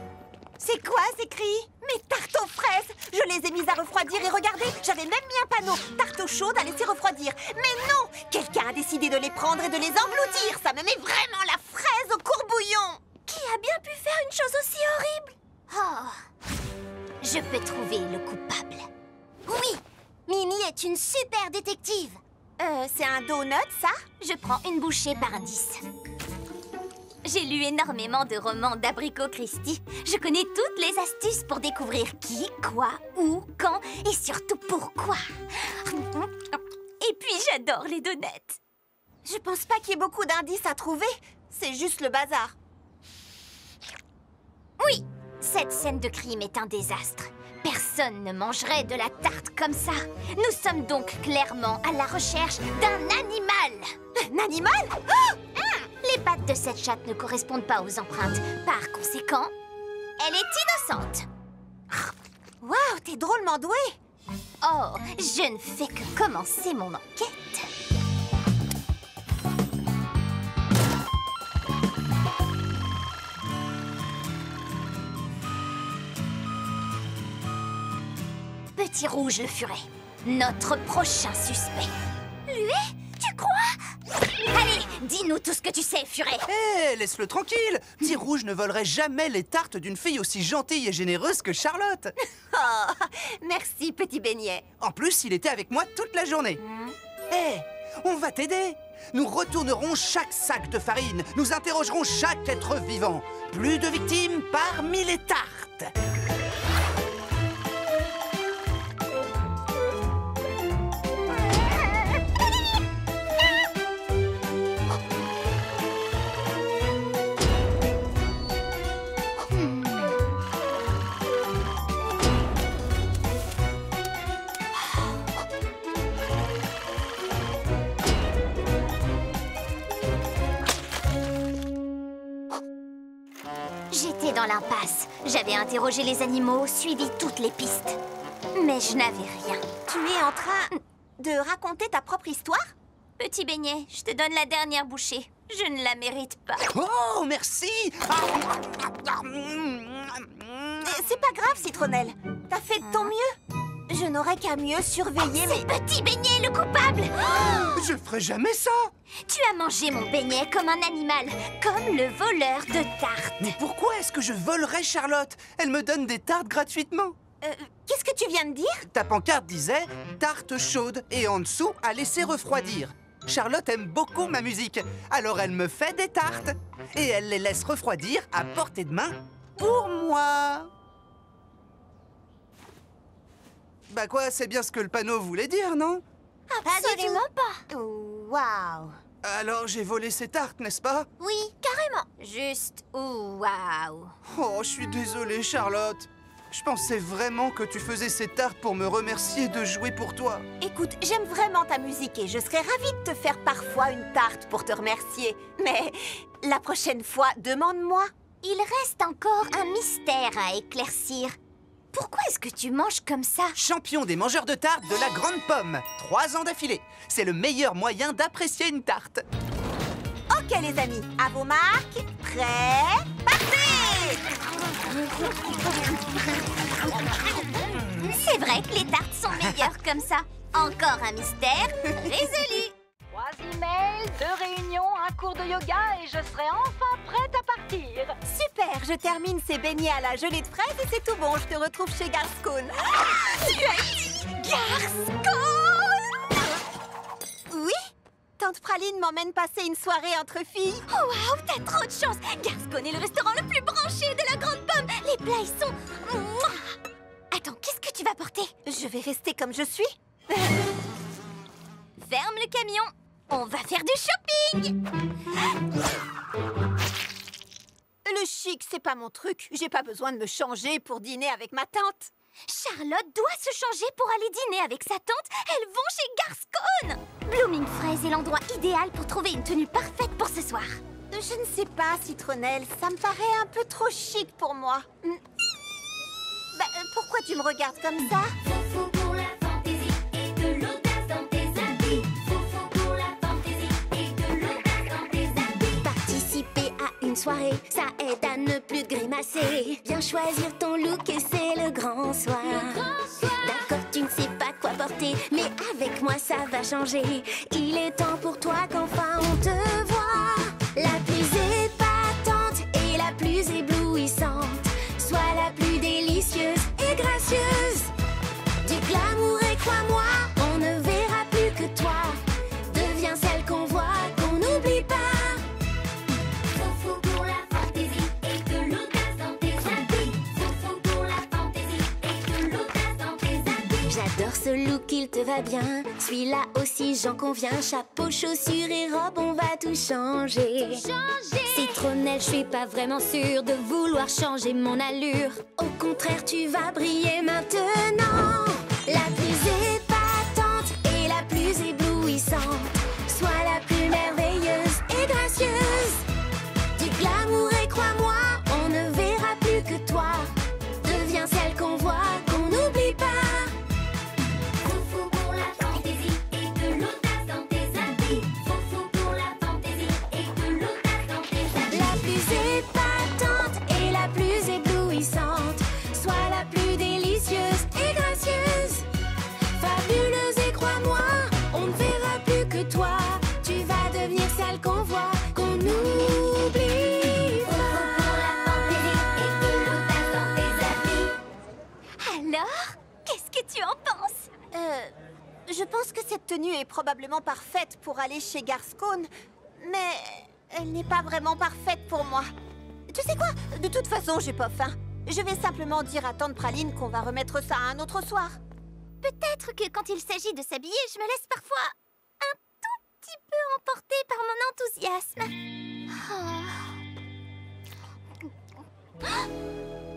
C'est quoi ces cris? Mes tartes aux fraises! Je les ai mises à refroidir et regardez, j'avais même mis un panneau tarte aux chaudes à laisser refroidir. Mais non! Quelqu'un a décidé de les prendre et de les engloutir! Ça me met vraiment la fraise au courbouillon! Qui a bien pu faire une chose aussi horrible? Oh, je peux trouver le coupable. Oui, Mimi est une super détective. C'est un donut, ça? Je prends une bouchée par indice. J'ai lu énormément de romans d'Abricot Christie. Je connais toutes les astuces pour découvrir qui, quoi, où, quand et surtout pourquoi. Et puis j'adore les donuts. Je pense pas qu'il y ait beaucoup d'indices à trouver. C'est juste le bazar. Oui, cette scène de crime est un désastre. Personne ne mangerait de la tarte comme ça. Nous sommes donc clairement à la recherche d'un animal. Un animal? Les pattes de cette chatte ne correspondent pas aux empreintes. Par conséquent, elle est innocente. Waouh, t'es drôlement douée. Oh, je ne fais que commencer mon enquête. Petit Rouge le Furet, notre prochain suspect. Lui? Tu crois? Allez, dis-nous tout ce que tu sais, Furet. Hé, laisse-le tranquille. Petit Rouge ne volerait jamais les tartes d'une fille aussi gentille et généreuse que Charlotte. Oh, merci, petit beignet. En plus, il était avec moi toute la journée. Hé, on va t'aider. Nous retournerons chaque sac de farine. Nous interrogerons chaque être vivant. Plus de victimes parmi les tartes. J'étais dans l'impasse. J'avais interrogé les animaux, suivi toutes les pistes. Mais je n'avais rien. Tu es en train de raconter ta propre histoire? Petit beignet, je te donne la dernière bouchée. Je ne la mérite pas. Oh, merci. C'est pas grave, Citronnelle. T'as fait de ton mieux. Je n'aurais qu'à mieux surveiller mes... C'est Petit Beignet le coupable! Je ferai jamais ça. Tu as mangé mon beignet comme un animal, comme le voleur de tartes. Mais pourquoi est-ce que je volerais Charlotte? Elle me donne des tartes gratuitement. Qu'est-ce que tu viens de dire? Ta pancarte disait « tarte chaude » et en dessous « à laisser refroidir ». Charlotte aime beaucoup ma musique, alors elle me fait des tartes. Et elle les laisse refroidir à portée de main pour moi. Bah quoi, c'est bien ce que le panneau voulait dire, non? Absolument pas. Waouh. Alors j'ai volé ces tartes, n'est-ce pas? Oui, carrément. Juste waouh. Oh, je suis désolée, Charlotte. Je pensais vraiment que tu faisais ces tartes pour me remercier de jouer pour toi. Écoute, j'aime vraiment ta musique et je serais ravie de te faire parfois une tarte pour te remercier. Mais la prochaine fois, demande-moi. Il reste encore un mystère à éclaircir. Pourquoi est-ce que tu manges comme ça? Champion des mangeurs de tartes de la Grande Pomme. 3 ans d'affilée. C'est le meilleur moyen d'apprécier une tarte. Ok les amis, à vos marques, prêts, partez! C'est vrai que les tartes sont meilleures comme ça. Encore un mystère résolu. 3 emails, 2 réunions, un cours de yoga et je serai enfin prête à partir. Super, je termine ces beignets à la gelée de fraises et c'est tout bon. Je te retrouve chez Garscone. Tu as dit Garscone? Oui? T'en Tante Praline m'emmène passer une soirée entre filles. Oh waouh, t'as trop de chance. Garscon est le restaurant le plus branché de la Grande Pomme. Les plats, ils sont... Mouah. Attends, qu'est-ce que tu vas porter? Je vais rester comme je suis. Ferme le camion. On va faire du shopping. Le chic, c'est pas mon truc. J'ai pas besoin de me changer pour dîner avec ma tante. Charlotte doit se changer pour aller dîner avec sa tante. Elles vont chez Garscon. Blooming Fraise est l'endroit idéal pour trouver une tenue parfaite pour ce soir. Je ne sais pas, Citronnelle. Ça me paraît un peu trop chic pour moi. Pourquoi tu me regardes comme ça? Foufou pour la fantaisie et de l'audace dans tes habits. Foufou pour la fantaisie et de l'audace dans tes habits. Participer à une soirée, ça aide à ne plus grimacer. Bien choisir ton look et c'est le grand soir. D'accord, tu ne sais pas quoi porter, mais avec moi ça va changer. Il est temps pour toi qu'enfin on te voit. La plus épatante et la plus éblouissante. Sois la plus délicieuse et gracieuse. Du glamour et crois-moi, on ne verra plus que toi. Deviens celle qu'on voit, qu'on n'oublie pas. Foufou pour la fantaisie et de l'audace dans tes habits. Foufou pour la fantaisie et de l'audace dans tes habits. J'adore ce look, il te va bien. Celui-là aussi, j'en conviens. Chapeau, chaussures et robe, on va tout changer. Citronnelle, je suis pas vraiment sûre de vouloir changer mon allure. Au contraire, tu vas briller maintenant. La plus épatante et la plus éblouissante. Sois la plus merveilleuse et gracieuse. Du glamour et crois-moi, on ne verra plus que toi. Deviens celle qu'on voit, qu'on n'oublie pas. Foufou pour la fantaisie et de l'audace dans tes habits. Foufou pour la fantaisie et de l'audace dans tes habits. La plus épatante et la plus éblouissante. Sois la plus délicieuse et gracieuse. Fabuleuse et crois-moi, on ne verra plus que toi. Tu vas devenir celle qu'on voit, qu'on oublie pas. Pour la fantaisie et de l'audace dans tes habits. Alors, qu'est-ce que tu en penses? Je pense que cette tenue est probablement parfaite pour aller chez Garscon, mais elle n'est pas vraiment parfaite pour moi. Tu sais quoi? De toute façon, j'ai pas faim. Je vais simplement dire à Tante Praline qu'on va remettre ça à un autre soir. Peut-être que quand il s'agit de s'habiller, je me laisse parfois un tout petit peu emporter par mon enthousiasme.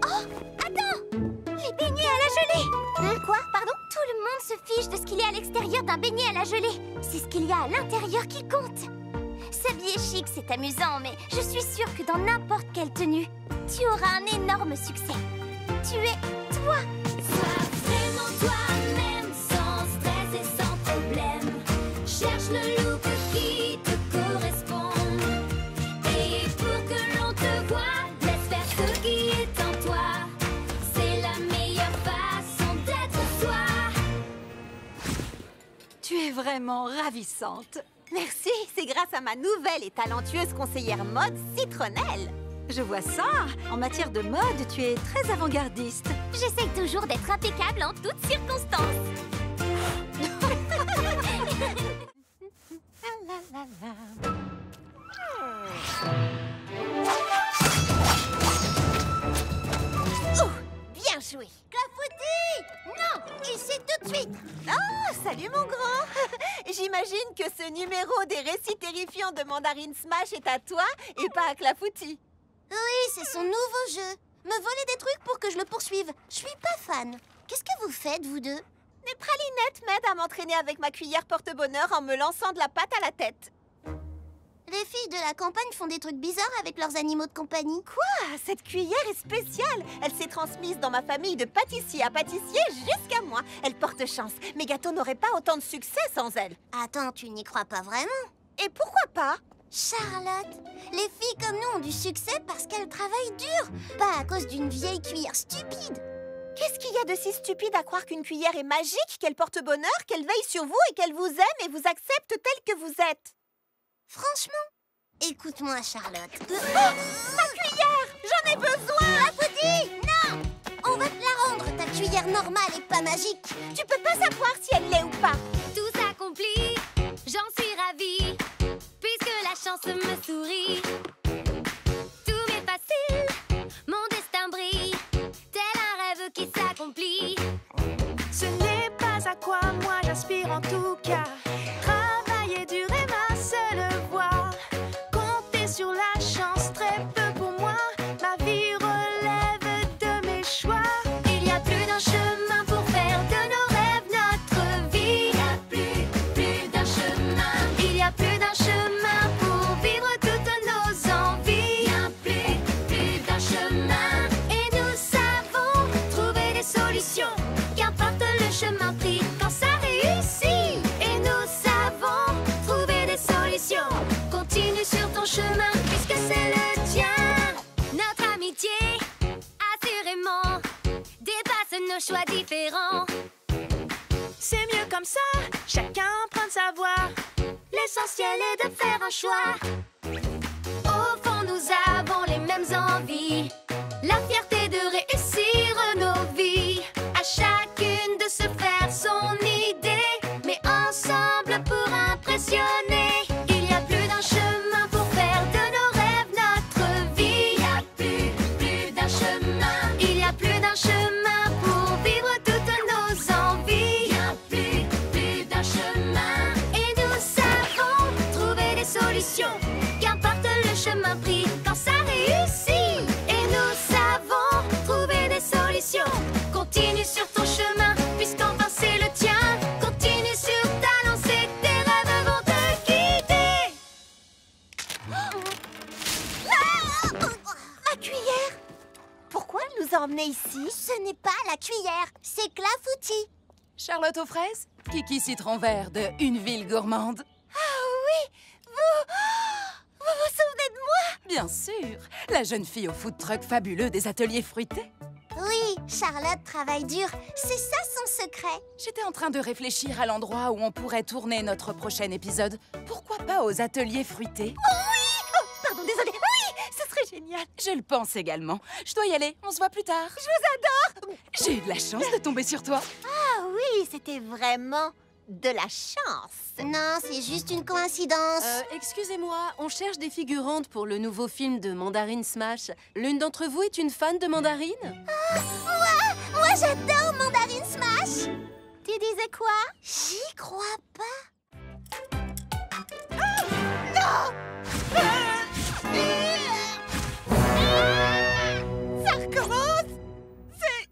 Oh, attends! Les beignets à la gelée! Quoi? Pardon? Tout le monde se fiche de ce qu'il y a à l'extérieur d'un beignet à la gelée. C'est ce qu'il y a à l'intérieur qui compte. S'habiller chic, c'est amusant, mais je suis sûre que dans n'importe quelle tenue, tu auras un énorme succès. Tu es toi! Sois vraiment toi-même, sans stress et sans problème. Cherche le look qui te correspond. Et pour que l'on te voie, laisse faire ce qui est en toi. C'est la meilleure façon d'être soi. Tu es vraiment ravissante. Merci, c'est grâce à ma nouvelle et talentueuse conseillère mode, Citronnelle. Je vois ça. En matière de mode, tu es très avant-gardiste. J'essaye toujours d'être impeccable en toutes circonstances. Oh, bien joué. Clafoutis! Non, ici tout de suite. Oh, salut mon grand. J'imagine que ce numéro des récits terrifiants de Mandarine Smash est à toi et pas à Clafoutis. Oui, c'est son nouveau jeu. Me voler des trucs pour que je le poursuive. Je suis pas fan. Qu'est-ce que vous faites, vous deux? Les pralinettes m'aident à m'entraîner avec ma cuillère porte-bonheur en me lançant de la pâte à la tête. Les filles de la campagne font des trucs bizarres avec leurs animaux de compagnie. Quoi? Cette cuillère est spéciale. Elle s'est transmise dans ma famille de pâtissier à pâtissier jusqu'à moi. Elle porte chance. Mes gâteaux n'auraient pas autant de succès sans elle. Attends, tu n'y crois pas vraiment? Et pourquoi pas? Charlotte, les filles comme nous ont du succès parce qu'elles travaillent dur, pas à cause d'une vieille cuillère stupide. Qu'est-ce qu'il y a de si stupide à croire qu'une cuillère est magique, qu'elle porte bonheur, qu'elle veille sur vous et qu'elle vous aime et vous accepte tel que vous êtes? Franchement, écoute-moi, Charlotte. Oh, ma cuillère! J'en ai besoin! Clafoutis, non! On va te la rendre, ta cuillère normale et pas magique. Tu peux pas savoir si elle l'est ou pas. Tout accompli, j'en suis ravie. chance me sourit. Tout m'est facile, mon destin brille, tel un rêve qui s'accomplit. Ce n'est pas à quoi moi j'aspire en tout cas. Travailler dur est ma seule voie. Compter sur la chance, très peu pour moi. Ma vie relève de mes choix. Il y a plus d'un chemin pour faire de nos rêves notre vie. Il y a plus d'un chemin. Il y a plus d'un chemin pour vivre toutes nos envies. Bien plus d'un chemin. Et nous savons trouver des solutions. Qu'importe le chemin pris, quand ça réussit. Et nous savons trouver des solutions. Continue sur ton chemin, puisque c'est le tien. Notre amitié, assurément, dépasse nos choix différents. C'est mieux comme ça, chacun prend sa voie. L'essentiel est de faire un choix. Au fond, nous avons les mêmes envies. La fierté de réussir nos vies. À chacune de se faire son idée. Mais ensemble pour impressionner. Il y a plus d'un chemin pour faire de nos rêves notre vie. Il y a plus d'un chemin. Il y a plus d'un chemin pour vivre toutes nos envies. Bien plus d'un chemin. Et nous savons trouver des solutions. Qu'importe le chemin pris, quand ça réussit. Et nous savons trouver des solutions. Continue sur ton chemin, puisqu'enfin c'est le tien. Continue sur ta lancée, tes rêves vont te guider. Ma cuillère! Pourquoi elle nous a emmenés ici? Ce n'est pas la cuillère, c'est Clafoutis. Charlotte aux fraises, Kiki citron vert de Une ville gourmande. Ah oui, vous vous souvenez de moi? Bien sûr, la jeune fille au food truck fabuleux des ateliers fruités. Oui, Charlotte travaille dur, c'est ça son secret. J'étais en train de réfléchir à l'endroit où on pourrait tourner notre prochain épisode. Pourquoi pas aux ateliers fruités? Pardon, désolée. Oui, ce serait génial. Je le pense également. Je dois y aller, on se voit plus tard. Je vous adore. J'ai eu de la chance de tomber sur toi. Ah oui, c'était vraiment de la chance. Non, c'est juste une coïncidence. Excusez-moi, on cherche des figurantes pour le nouveau film de Mandarine Smash. L'une d'entre vous est une fan de Mandarine? Moi j'adore Mandarine Smash. Tu disais quoi? J'y crois pas. Ça recommence. C'est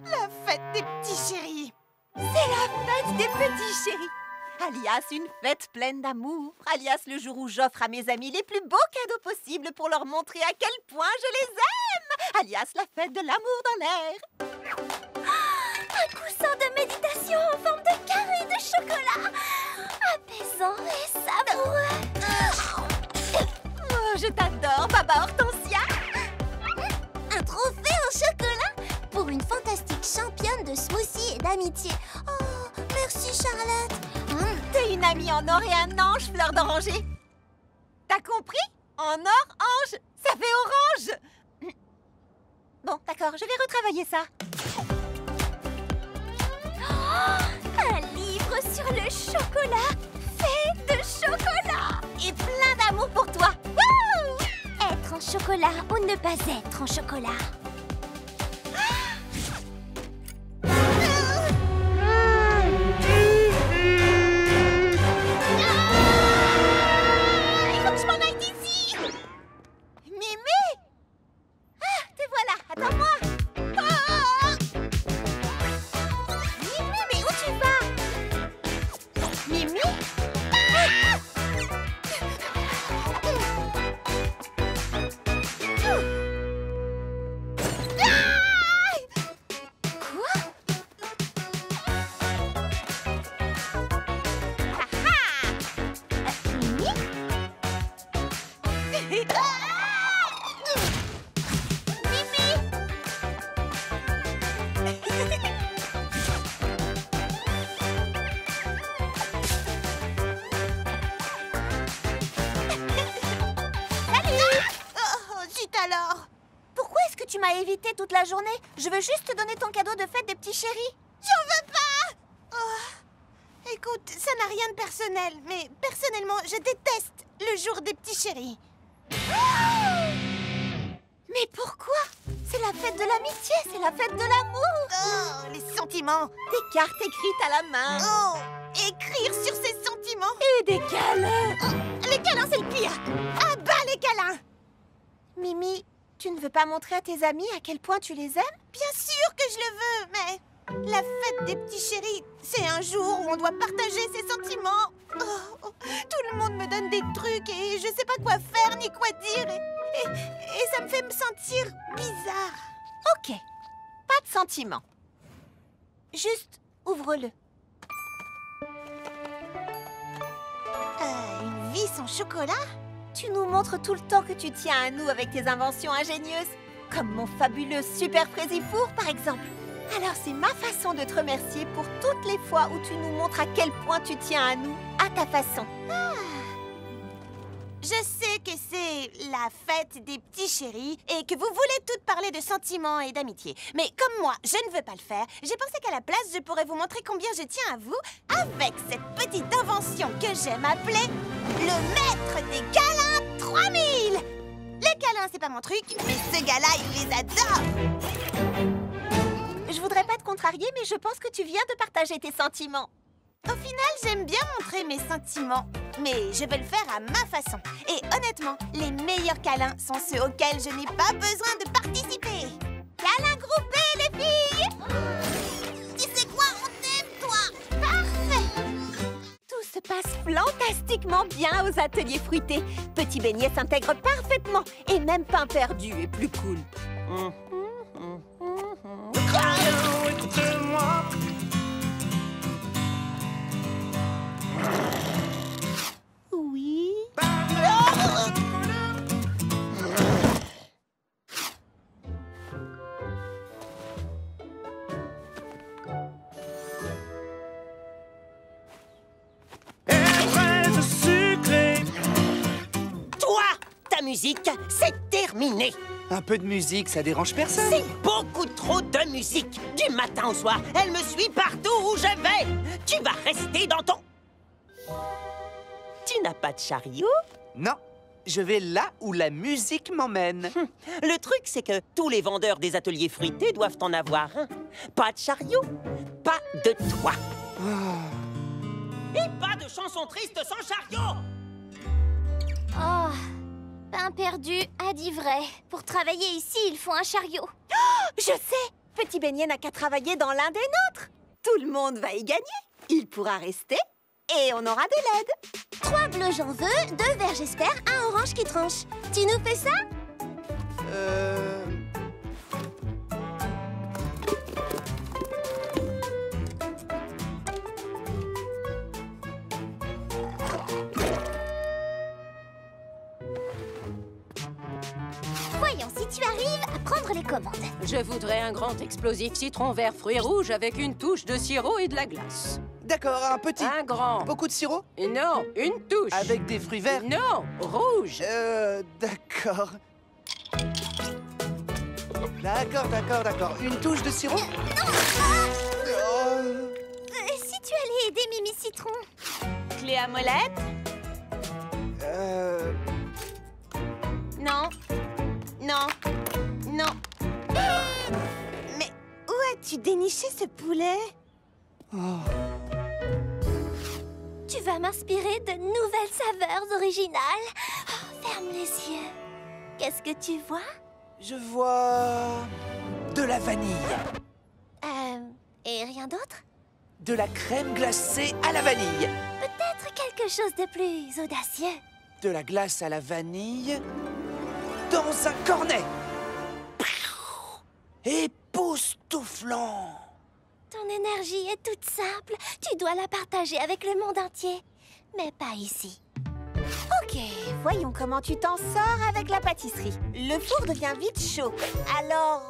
la fête des petits chéris. C'est la fête des petits chéris. Alias une fête pleine d'amour. Alias le jour où j'offre à mes amis les plus beaux cadeaux possibles pour leur montrer à quel point je les aime. Alias la fête de l'amour dans l'air. Un coussin de méditation en forme de carré de chocolat. Apaisant et savoureux. Oh, je t'adore, Baba Hortensia. Un trophée en chocolat pour une fantastique championne de smoothie et d'amitié. Oh, merci Charlotte. T'es une amie en or et un ange, fleur d'oranger. T'as compris? En or, ange, ça fait orange. Bon, d'accord, je vais retravailler ça. Un livre sur le chocolat, fait de chocolat. Et plein d'amour pour toi. Wouh! Être en chocolat ou ne pas être en chocolat. Il faut que je m'en aille d'ici. Mimi! Ah, te voilà, attends-moi. Ah! Mimi, mais où tu vas? Mimi? Tu m'as évité toute la journée. Je veux juste te donner ton cadeau de fête des petits chéris. J'en veux pas. Oh. Écoute, ça n'a rien de personnel, mais personnellement, je déteste le jour des petits chéris. Mais pourquoi? C'est la fête de l'amitié, c'est la fête de l'amour. Oh, les sentiments. Des cartes écrites à la main. Oh, écrire sur ses sentiments. Et des câlins. Oh, les câlins, c'est le pire. Ah bah, les câlins. Mimi, tu ne veux pas montrer à tes amis à quel point tu les aimes? Bien sûr que je le veux, mais la fête des petits chéris, c'est un jour où on doit partager ses sentiments. Oh, tout le monde me donne des trucs et je sais pas quoi faire ni quoi dire et ça me fait me sentir bizarre. Ok, pas de sentiments. Juste ouvre-le. Une vie sans chocolat? Tu nous montres tout le temps que tu tiens à nous avec tes inventions ingénieuses, comme mon fabuleux super Fraisifour par exemple. Alors c'est ma façon de te remercier pour toutes les fois où tu nous montres à quel point tu tiens à nous, à ta façon. Ah. Je sais que c'est la fête des petits chéris et que vous voulez toutes parler de sentiments et d'amitié. Mais comme moi, je ne veux pas le faire, j'ai pensé qu'à la place, je pourrais vous montrer combien je tiens à vous avec cette petite invention que j'aime appeler le maître des câlins 3000. Les câlins, c'est pas mon truc, mais ce gars-là, il les adore. Je voudrais pas te contrarier, mais je pense que tu viens de partager tes sentiments. Au final, j'aime bien montrer mes sentiments, mais je vais le faire à ma façon. Et honnêtement, les meilleurs câlins sont ceux auxquels je n'ai pas besoin de participer. Câlins groupés, les filles! Tu sais quoi, on t'aime, toi! Parfait! Tout se passe fantastiquement bien aux ateliers fruités. Petit Beignet s'intègre parfaitement, et même Pain Perdu est plus cool. Écoutez-moi. Oui. Fraise sucrée. Toi, ta musique, c'est terminé. Un peu de musique, ça dérange personne. C'est beaucoup trop de musique. Du matin au soir, elle me suit partout où je vais. Tu vas rester dans ton... Tu n'as pas de chariot? Non, je vais là où la musique m'emmène. Le truc, c'est que tous les vendeurs des ateliers fruités doivent en avoir un. Pas de chariot, pas de toit. Et pas de chanson triste sans chariot. Oh, Pain Perdu a dit vrai. Pour travailler ici, il faut un chariot. Oh, je sais! Petit Beignet n'a qu'à travailler dans l'un des nôtres. Tout le monde va y gagner. Il pourra rester et on aura de l'aide. 3 bleus j'en veux, 2 verts j'espère, 1 orange qui tranche. Tu nous fais ça? Voyons si tu arrives à prendre les commandes. Je voudrais un grand explosif citron vert fruits rouges avec une touche de sirop et de la glace. D'accord, un petit. Un grand. Beaucoup de sirop? Non, une touche. Avec des fruits verts? Non, rouge. D'accord. D'accord. Une touche de sirop? Si tu allais aider Mimi Citron. Clé à molette? Non. Mais où as-tu déniché ce poulet? Tu vas m'inspirer de nouvelles saveurs originales. Ferme les yeux. Qu'est-ce que tu vois? Je vois... de la vanille. Et rien d'autre? De la crème glacée à la vanille. Peut-être quelque chose de plus audacieux. De la glace à la vanille... dans un cornet. Époustouflant. Ton énergie est toute simple. Tu dois la partager avec le monde entier. Mais pas ici. Ok, voyons comment tu t'en sors avec la pâtisserie. Le four devient vite chaud. Alors...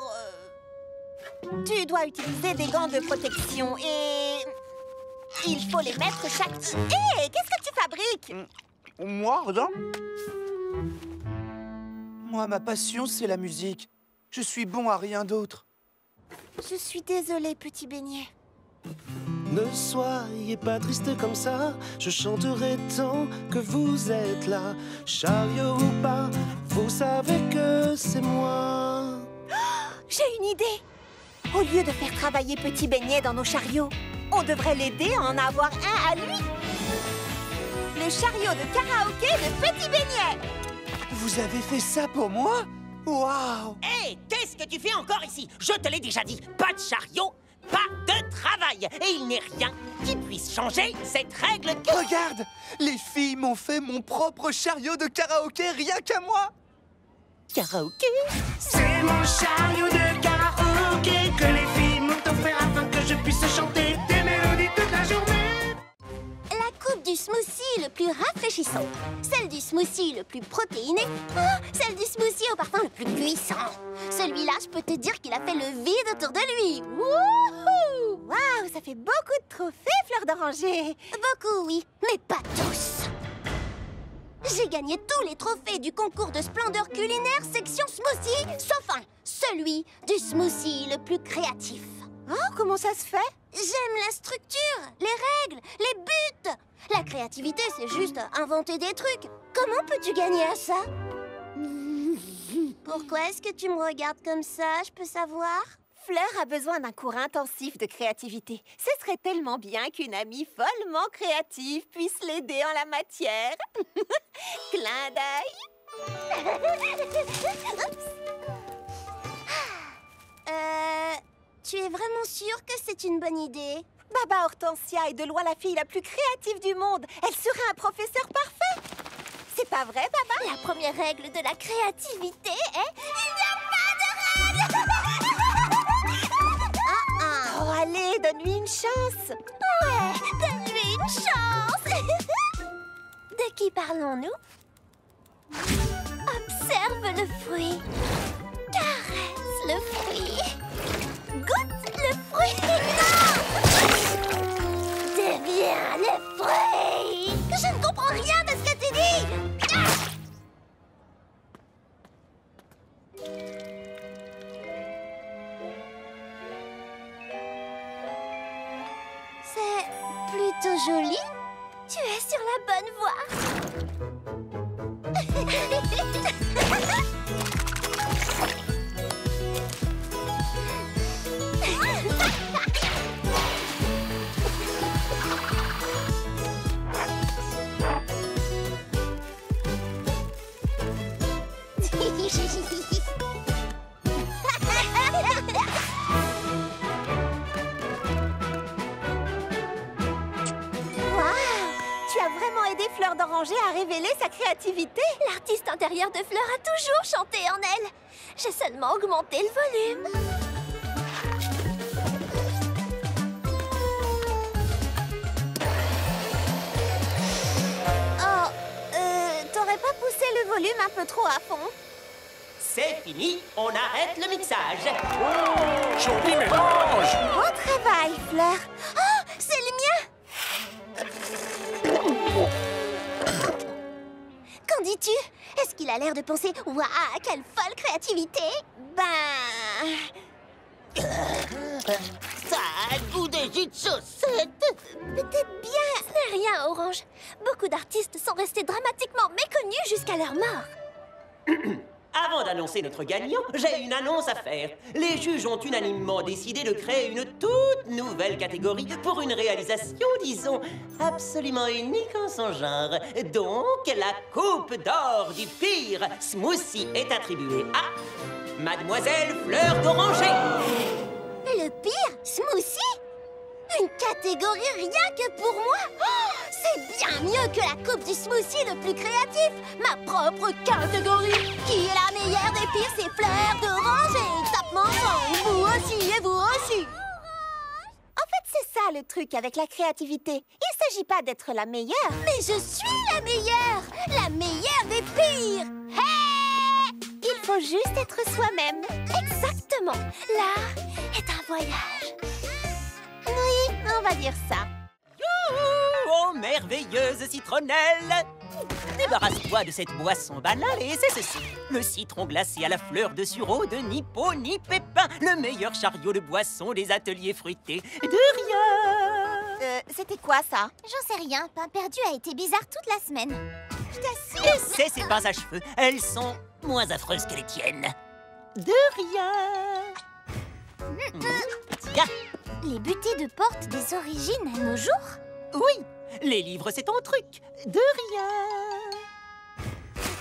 tu dois utiliser des gants de protection et... il faut les mettre chaque... Hé, qu'est-ce que tu fabriques? Moi, rien. Moi, ma passion, c'est la musique. Je suis bon à rien d'autre. Je suis désolée, petit Beignet. Ne soyez pas triste comme ça, je chanterai tant que vous êtes là. Chariot ou pas, vous savez que c'est moi. J'ai une idée. Au lieu de faire travailler Petit Beignet dans nos chariots, on devrait l'aider à en avoir un à lui. Le chariot de karaoké de Petit Beignet. Vous avez fait ça pour moi? Waouh! Hé, qu'est-ce que tu fais encore ici? Je te l'ai déjà dit, pas de chariot, pas de travail. Et il n'est rien qui puisse changer cette règle. Regarde! Les filles m'ont fait mon propre chariot de karaoké rien qu'à moi! Karaoké? C'est mon chariot de karaoké que les filles m'ont offert afin que je puisse chanter des mélodies toute la journée. La coupe du smoothie le plus rafraîchissant, celle du smoothie le plus protéiné, celle du smoothie au parfum le plus puissant. Celui-là, je peux te dire qu'il a fait le vide autour de lui. Wouhou! Waouh, ça fait beaucoup de trophées, Fleur d'Oranger. Beaucoup, oui, mais pas tous. J'ai gagné tous les trophées du concours de splendeur culinaire section smoothie, sauf un, celui du smoothie le plus créatif. Oh, comment ça se fait? J'aime la structure, les règles, les buts. La créativité, c'est juste inventer des trucs. Comment peux-tu gagner à ça? Pourquoi est-ce que tu me regardes comme ça, je peux savoir? Fleur a besoin d'un cours intensif de créativité. Ce serait tellement bien qu'une amie follement créative puisse l'aider en la matière. Clin d'œil. Tu es vraiment sûre que c'est une bonne idée? Baba Hortensia est de loin la fille la plus créative du monde. Elle serait un professeur parfait. C'est pas vrai, Baba? La première règle de la créativité est... Il n'y a pas de règle. Oh, allez, donne-lui une chance. Ouais, donne-lui une chance. De qui parlons-nous? Observe le fruit. Caresse le fruit. Goûte le fruit. Non! Deviens le fruit. Je ne comprends rien de ce que tu dis. C'est plutôt joli. Tu es sur la bonne voie. Tu as vraiment aidé Fleur d'Oranger à révéler sa créativité. L'artiste intérieur de Fleur a toujours chanté en elle. J'ai seulement augmenté le volume. Oh, t'aurais pas poussé le volume un peu trop à fond? C'est fini, on arrête le mixage. Joli mélange! Bon travail, Fleur. Oh, c'est le mien. Qu'en dis-tu? Est-ce qu'il a l'air de penser « Waouh, quelle folle créativité !» Ben... Ça a goût de jus de chaussette. Peut-être bien. Ce n'est rien, Orange. Beaucoup d'artistes sont restés dramatiquement méconnus jusqu'à leur mort. Avant d'annoncer notre gagnant, j'ai une annonce à faire. Les juges ont unanimement décidé de créer une toute nouvelle catégorie pour une réalisation, disons, absolument unique en son genre. Donc, la coupe d'or du pire smoothie est attribuée à Mademoiselle Fleur d'Oranger. Le pire smoothie? Une catégorie rien que pour moi? Oh, c'est bien mieux que la coupe du smoothie le plus créatif. Ma propre catégorie. Qui est la meilleure des pires? C'est Fleur d'Oranger. Tape-moi ensemble. Vous aussi et vous aussi. En fait, c'est ça le truc avec la créativité. Il s'agit pas d'être la meilleure. Mais je suis la meilleure. La meilleure des pires. Hey! Il faut juste être soi-même. Exactement. L'art est un voyage. Oui, on va dire ça. Youhou! Oh, merveilleuse citronnelle! Débarrasse-toi de cette boisson banale et c'est ceci. Le citron glacé à la fleur de sureau de ni peau ni pépin. Le meilleur chariot de boisson des ateliers fruités. De rien! c'était quoi ça? J'en sais rien, Pain Perdu a été bizarre toute la semaine. Je t'assure. Et c'est ces pinces à cheveux. Elles sont moins affreuses que les tiennes. De rien. Tiens. Les butées de porte des origines à nos jours? Oui, les livres, c'est ton truc. De rien.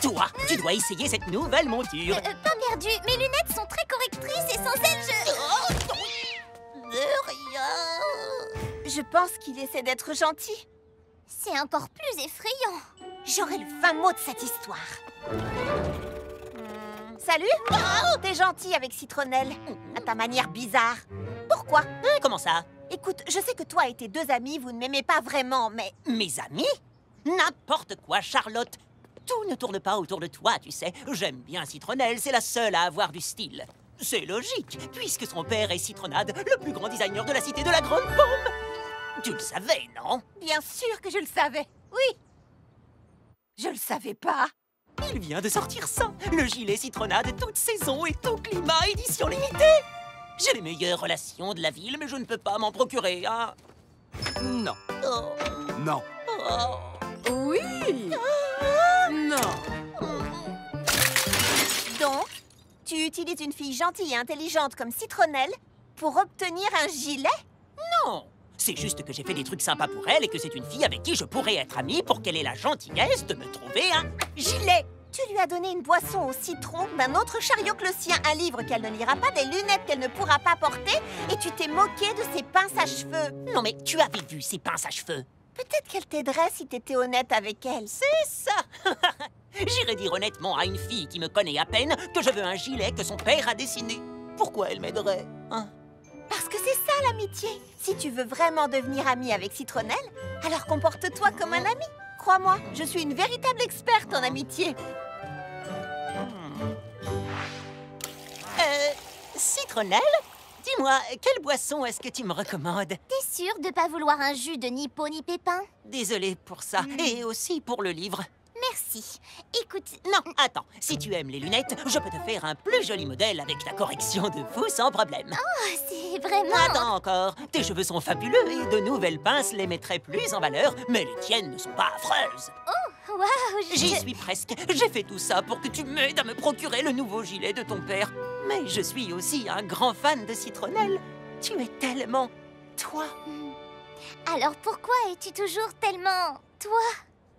Toi, tu dois essayer cette nouvelle monture. Pain Perdu, mes lunettes sont très correctrices et sans elles, De rien. Je pense qu'il essaie d'être gentil. C'est encore plus effrayant. J'aurai le fin mot de cette histoire. Salut. T'es gentil avec Citronnelle, à ta manière bizarre. Pourquoi? Comment ça? Écoute, je sais que toi et tes deux amis, vous ne m'aimez pas vraiment, mais... Mes amis? N'importe quoi, Charlotte. Tout ne tourne pas autour de toi, tu sais. J'aime bien Citronnelle, c'est la seule à avoir du style. C'est logique, puisque son père est Citronnade, le plus grand designer de la cité de la Grande Pomme. Tu le savais, non? Bien sûr que je le savais, oui. Je le savais pas. Il vient de sortir ça, le gilet Citronnade, toute saison et tout climat, édition limitée. J'ai les meilleures relations de la ville, mais je ne peux pas m'en procurer un. Non. Oh. Non. Oh. Oui. Non. Donc, tu utilises une fille gentille et intelligente comme Citronnelle pour obtenir un gilet? Non. C'est juste que j'ai fait des trucs sympas pour elle et que c'est une fille avec qui je pourrais être amie pour qu'elle ait la gentillesse de me trouver un gilet. Tu lui as donné une boisson au citron, d'un autre chariot que le sien, un livre qu'elle ne lira pas, des lunettes qu'elle ne pourra pas porter, et tu t'es moqué de ses pinces à cheveux. Non mais tu avais vu ses pinces à cheveux? Peut-être qu'elle t'aiderait si t'étais honnête avec elle. C'est ça. J'irais dire honnêtement à une fille qui me connaît à peine que je veux un gilet que son père a dessiné. Pourquoi elle m'aiderait, hein? Parce que c'est ça l'amitié. Si tu veux vraiment devenir amie avec Citronnelle, alors comporte-toi comme un ami. Crois-moi, je suis une véritable experte en amitié. Citronnelle, dis-moi, quelle boisson est-ce que tu me recommandes? T'es sûre de pas vouloir un jus de ni peau ni pépin? Désolée pour ça, et aussi pour le livre. Merci. Écoute... Non, attends, si tu aimes les lunettes, je peux te faire un plus joli modèle avec ta correction de fou sans problème. Oh, c'est vraiment... Attends encore, tes cheveux sont fabuleux et de nouvelles pinces les mettraient plus en valeur, mais les tiennes ne sont pas affreuses. Oh, waouh, J'y suis presque. J'ai fait tout ça pour que tu m'aides à me procurer le nouveau gilet de ton père. Mais je suis aussi un grand fan de Citronnelle. Tu es tellement... toi. Alors pourquoi es-tu toujours tellement... toi?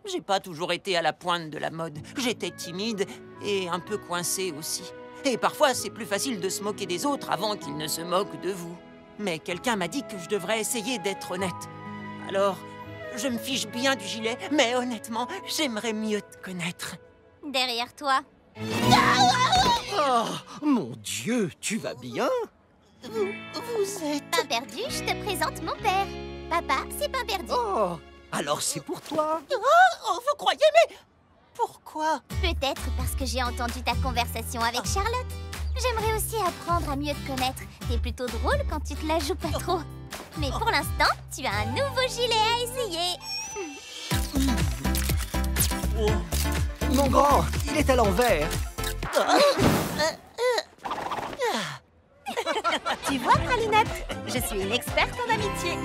J'ai pas toujours été à la pointe de la mode. J'étais timide et un peu coincée aussi. Et parfois, c'est plus facile de se moquer des autres avant qu'ils ne se moquent de vous. Mais quelqu'un m'a dit que je devrais essayer d'être honnête. Alors, je me fiche bien du gilet, mais honnêtement, j'aimerais mieux te connaître. Derrière toi. Oh, mon Dieu, tu vas bien? Vous êtes... Pain Perdu, je te présente mon père. Papa, c'est Pain Perdu. Oh, alors c'est pour toi? Oh, vous croyez, mais... pourquoi? Peut-être parce que j'ai entendu ta conversation avec Charlotte. J'aimerais aussi apprendre à mieux te connaître. T'es plutôt drôle quand tu te la joues pas trop. Mais pour l'instant, tu as un nouveau gilet à essayer. Mon grand, il est à l'envers. Tu vois, Pralinette, je suis une experte en amitié.